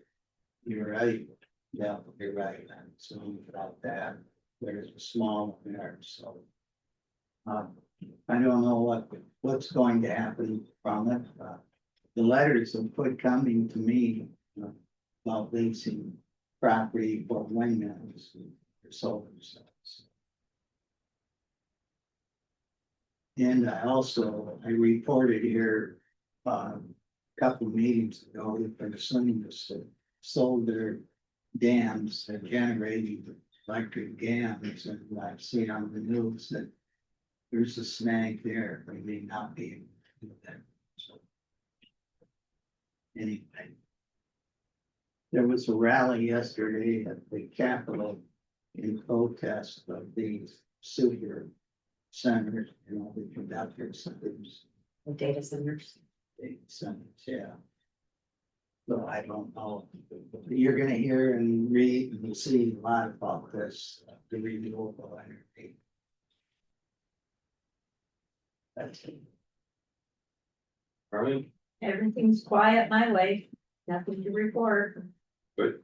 You're right. Yeah, you're right. I'm sorry about that. There's a small one there, so. I don't know what's going to happen from it. The letters have put coming to me about leasing property for windmills for solar cells. And I reported here, couple of meetings ago, that they're sending us solar dams that generating electric dams, and I've seen on the news that there's a snag there, they may not be able to do that. So anyway, there was a rally yesterday at the Capitol in protest of these super centers, you know, the conductor centers, The data centers. data centers, yeah. So I don't know, you're gonna hear and read and see a lot about this, the renewable energy. That's it. Arlene? Everything's quiet my way, nothing to report. Good.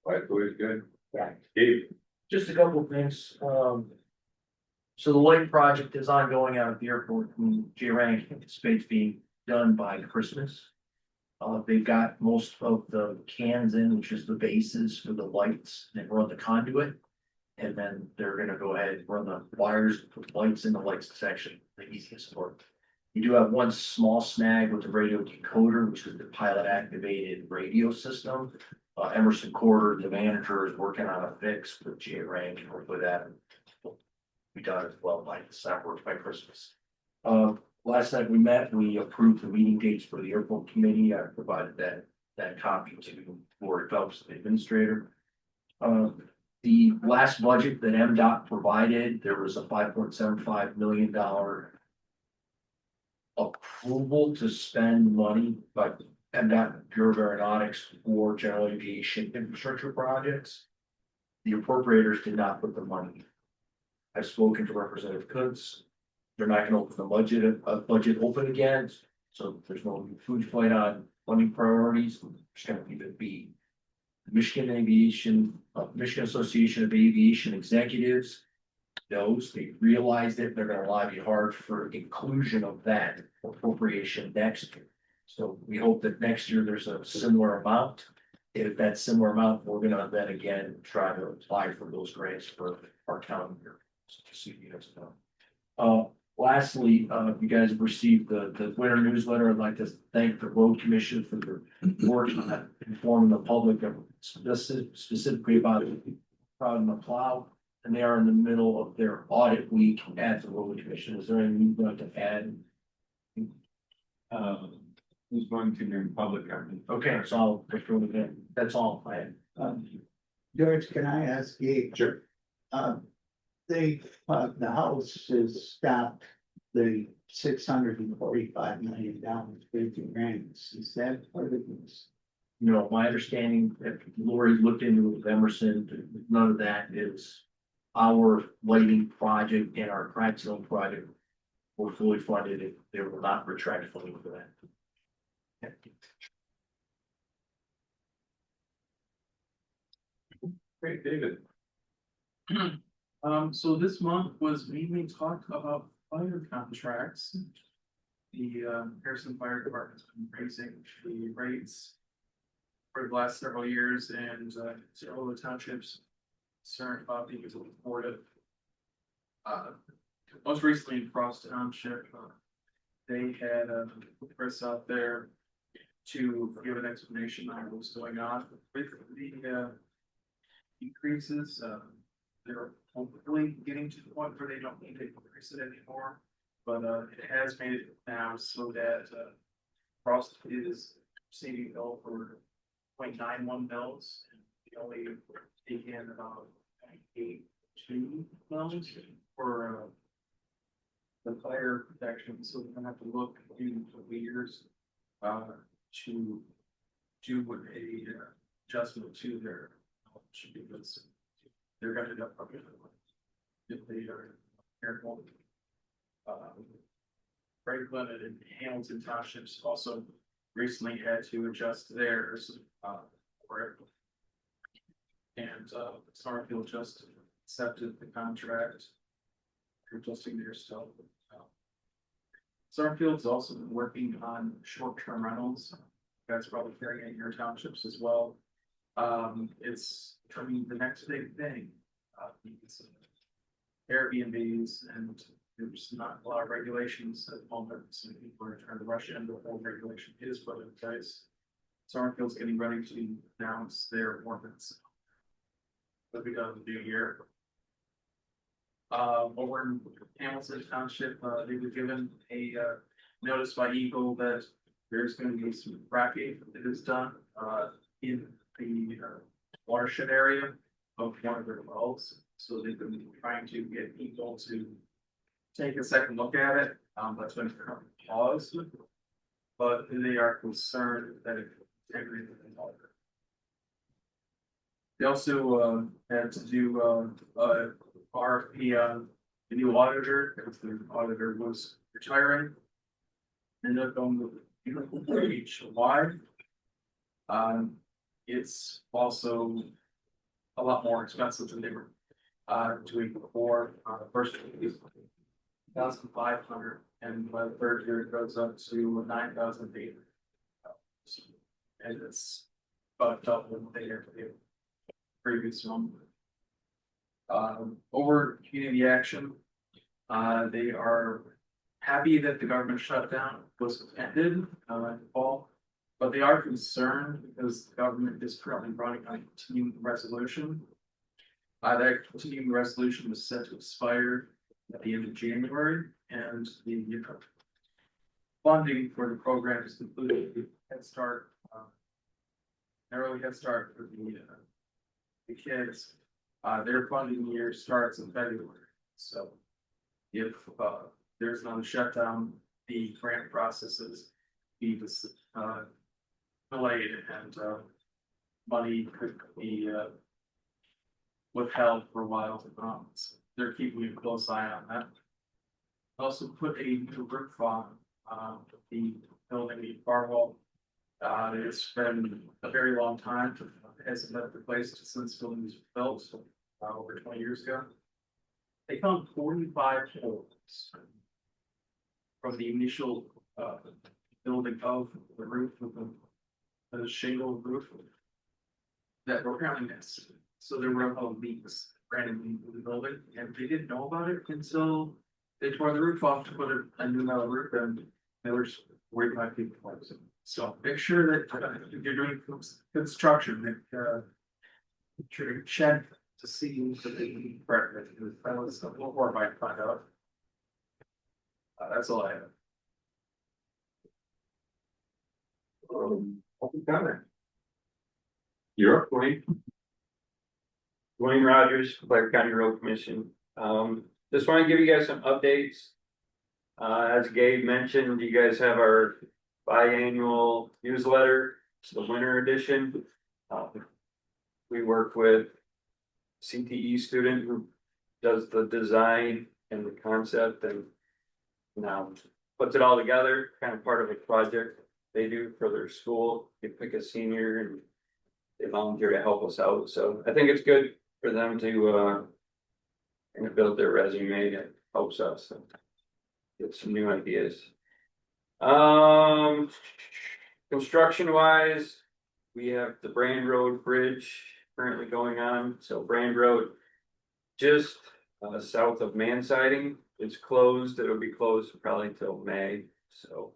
Quiet's always good. Yeah. Dave? Just a couple of things, so the light project is ongoing out at the airport, and J Rank anticipates being done by Christmas. They've got most of the cans in, which is the bases for the lights, and run the conduit. And then they're gonna go ahead and run the wires, put lights in the lights section, the easiest part. You do have one small snag with the radio decoder, which is the pilot activated radio system. Emerson Corder, the manager, is working on a fix with J Rank, and hopefully that will be done as well by December, by Christmas. Last night we met, we approved the meeting dates for the airport committee. I provided that copy to Lori Phelps, the administrator. The last budget that MDOT provided, there was a $5.75 million approval to spend money by MDOT Bureau of Aeronautics for general aviation infrastructure projects. The appropriators did not put the money. I've spoken to Representative Kuntz. They're not gonna open the budget open again, so there's no food fight on funding priorities, we're just gonna leave it be. The Michigan Association of Aviation Executives knows, they realized it, they're gonna lobby hard for inclusion of that appropriation next year. So we hope that next year there's a similar amount. If that similar amount, we're gonna then again try to apply for those grants for our town here. So just so you guys know. Lastly, you guys have received the winter newsletter. I'd like to thank the road commission for their work on informing the public of specifically about Proud McLeod. And they are in the middle of their audit week at the road commission. Is there anything you'd like to add? Who's going to be public comment? Okay, so that's all I had. George, can I ask you? Sure. The House has stopped the $645 million fifty grants. Is that part of this? You know, my understanding, if Lori looked into it with Emerson, none of that is our lighting project and our crack zone project were fully funded. They will not retract funding for that. Great, David. So this month was mainly talk about fire contracts. The Harrison Fire Department's been raising the rates for the last several years, and several of the townships concerned about being able to afford it. Most recently in Frost Township, they had Chris out there to give an explanation on what's going on with the increases. They're hopefully getting to the point where they don't need to increase it anymore, but it has made it now so that Frost is receiving bill for 0.91 mils, and they only take in about 0.82 mils for the fire protection, so they're gonna have to look in the years to do a adjustment to their should be good. They're gonna end up if they are careful. Franklin and Hamilton Townships also recently had to adjust theirs for it. And Starfield just accepted the contract, adjusting their stuff. Starfield's also been working on short-term rentals. You guys probably carrying in your townships as well. It's becoming the next big thing. It's Airbnbs, and there's not a lot of regulations at the moment, so people are trying to rush into what whole regulation is, but guys, Starfield's getting ready to announce their ordinance. That'll be done in the new year. Over in Hamilton Township, they were given a notice by Eagle that there's going to be some fracking that is done in the watershed area of one of their wells. So they've been trying to get people to take a second look at it. That's been currently paused. But they are concerned that it could integrate with the water. They also had to do RFP on the new auditor, because the auditor was retiring. Ended up going with HY. It's also a lot more expensive than they were doing before. First is 1,500, and by the third year it goes up to 9,800. And it's about double what they had to do previous one. Over community action, they are happy that the government shutdown was ended in the fall, but they are concerned because the government is currently running on a continuing resolution. That continuing resolution was set to expire at the end of January, and the funding for the program is included the Head Start, an early Head Start for the kids. Their funding year starts in February, so if there's another shutdown, the grant processes be delayed, and money could be withheld for a while. So they're keeping a close eye on that. Also put a new roof on the building, the firewall. It's been a very long time. It hasn't been replaced since the building was built over 20 years ago. They found 45 holes from the initial building of the roof of the shingle roof that were apparently missed. So there were leaks randomly in the building, and they didn't know about it until they tore the roof off to put a new metal roof, and they were just worried about people. So make sure that if you're doing construction, that you check to see that they can correct it, because that was a little horrifying to find out. That's all I have. Open comment. You're up, Dwayne. Dwayne Rogers, Blair County Road Commission. Just want to give you guys some updates. As Gabe mentioned, you guys have our biannual newsletter. It's the winter edition. We work with CTE student who does the design and the concept, and now puts it all together, kind of part of a project they do for their school. They pick a senior and they volunteer to help us out. So I think it's good for them to kind of build their resume. It helps us get some new ideas. Construction wise, we have the Brand Road Bridge currently going on. So Brand Road, just south of Man Siding, it's closed. It'll be closed probably till May. So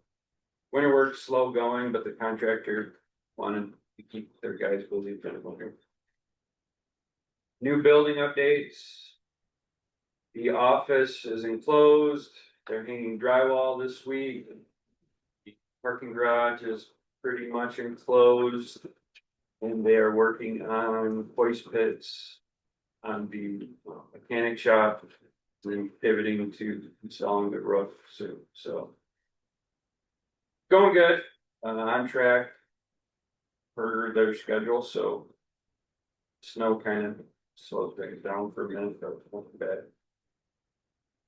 winter work's slow going, but the contractor wanted to keep their guys busy for the winter. New building updates. The office is enclosed. They're hanging drywall this week. The parking garage is pretty much enclosed. And they are working on hoist pits on the mechanic shop, and then pivoting to installing the roof soon. So going good, on track for their schedule. So snow kind of slows things down for a minute, but it wasn't bad.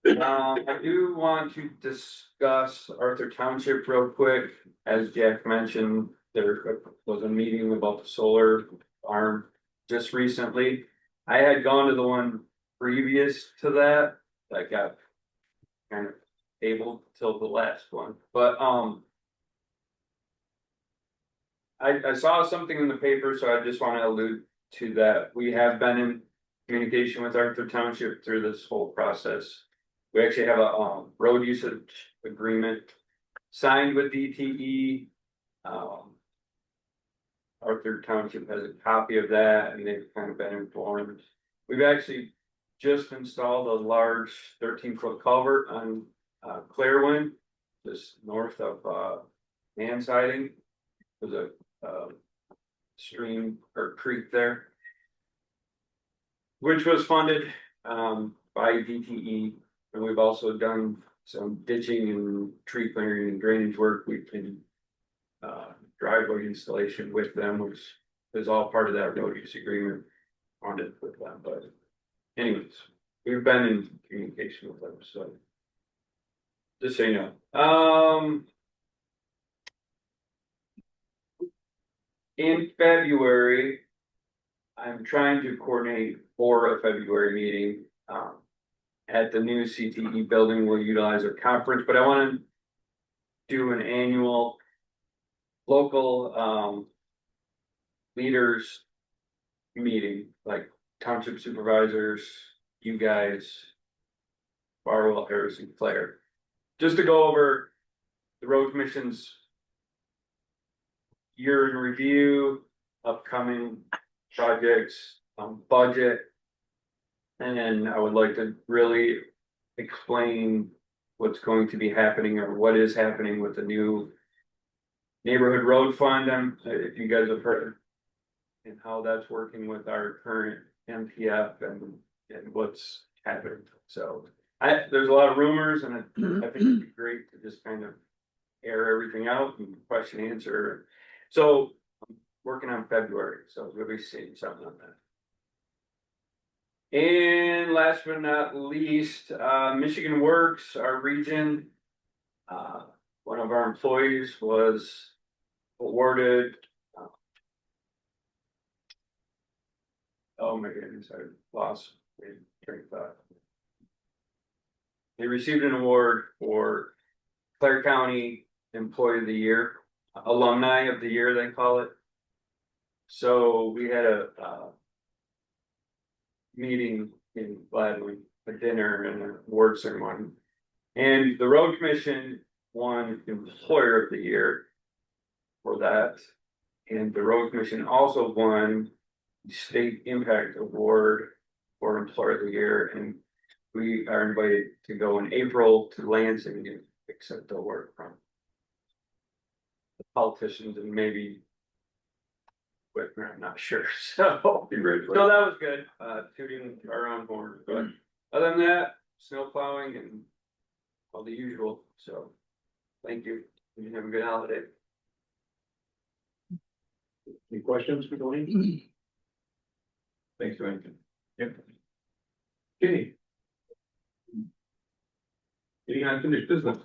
I do want to discuss Arthur Township real quick. As Jack mentioned, there was a meeting about the solar farm just recently. I had gone to the one previous to that. I got kind of able till the last one, but I saw something in the paper, so I just want to allude to that. We have been in communication with Arthur Township through this whole process. We actually have a road usage agreement signed with DTE. Arthur Township has a copy of that, and they've kind of been informed. We've actually just installed a large 13-foot culvert on Clairwind, just north of Man Siding. There's a stream or creek there. which was funded, by DTE. And we've also done some ditching and tree clearing and drainage work. We can driveway installation with them, which is all part of that road use agreement on it with them, but anyways, we've been in communication with them, so. Just so you know, in February, I'm trying to coordinate for a February meeting, at the new CTE building. We'll utilize our conference, but I want to do an annual local, leaders meeting, like township supervisors, you guys, Barwell, Harrison, Claire, just to go over the road commission's year in review, upcoming projects, budget. And then I would like to really explain what's going to be happening or what is happening with the new neighborhood road fund, if you guys have heard. And how that's working with our current MPF and what's happening. So there's a lot of rumors, and I think it'd be great to just kind of air everything out and question answer. So I'm working on February, so we'll be seeing something on that. And last but not least, Michigan Works, our region. One of our employees was awarded. Oh my goodness, I lost my train of thought. They received an award for Clare County Employee of the Year, Alumni of the Year, they call it. So we had a meeting in Gladwin, a dinner and an award ceremony. And the road commission won Employer of the Year for that. And the road commission also won State Impact Award for Employer of the Year, and we are invited to go in April to Lansing and accept the award from the politicians and maybe, but I'm not sure. So that was good. Tooting our own horn, but other than that, snow plowing and all the usual. So thank you. You have a good holiday. Any questions for Dwayne? Thanks, Dwayne. Yep. Okay. Any unfinished business?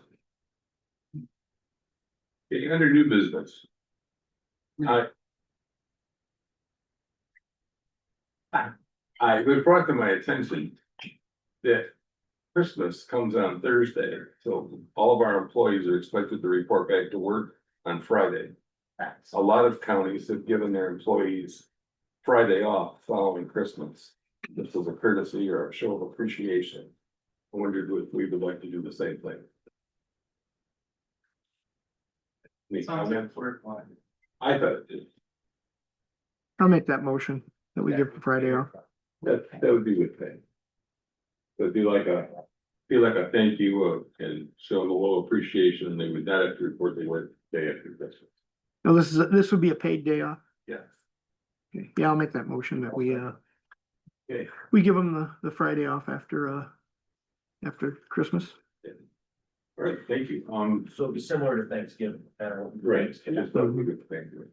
Getting under new business. It was brought to my attention that Christmas comes on Thursday, so all of our employees are expected to report back to work on Friday. A lot of counties have given their employees Friday off following Christmas. This is a courtesy or a show of appreciation. I wondered if we would like to do the same thing. Any comments? I thought it did. I'll make that motion that we give Friday off. That would be a good thing. It'd be like a thank you and show them a little appreciation, and they would not have to report they work day after Christmas. No, this would be a paid day off. Yes. Okay. Yeah, I'll make that motion that we Okay. we give them the Friday off after Christmas. All right, thank you. So it'd be similar to Thanksgiving. Right, just thought we could thank you.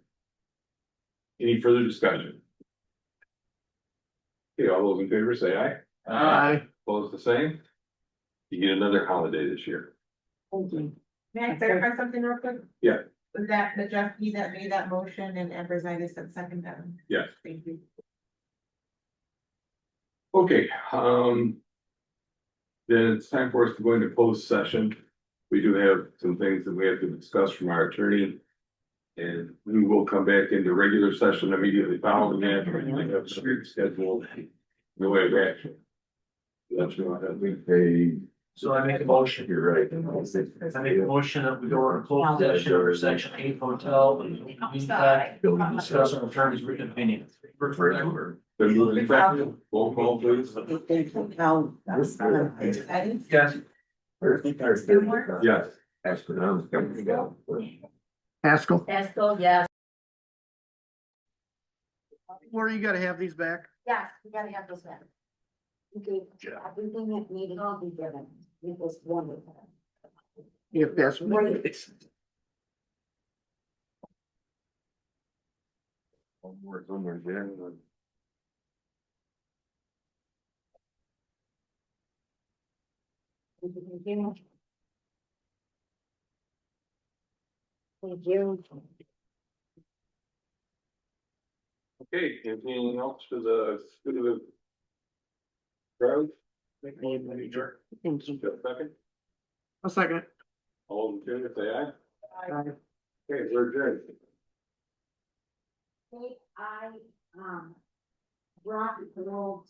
Any further discussion? Okay, all those in favor say aye. Aye. Opposed the same? You get another holiday this year. May I clarify something real quick? Yeah. Was that the trustee that made that motion and Ambrositis said second that? Yes. Thank you. Okay, then it's time for us to go into closed session. We do have some things that we have to discuss from our attorney. And we will come back into regular session immediately following that. We have a street schedule. No way back. That's what we pay. So I make a motion. You're right. I make a motion that we go into closed session under section 8 hotel. Discuss our attorney's written opinion. Refer to her. Then moving back, roll call please. Yes. Yes. Haskell, Esco, yes. Laura, you gotta have these back. Yes, we gotta have those men. Okay, everything that needed to be given, it was wonderful. If that's. Right. Somewhere, yeah. Thank you. Thank you. Okay, anything else for the good of the crowd? Thank you. Second, A second. all in favor, say aye. Aye. Okay, we're adjourned. I, brought the old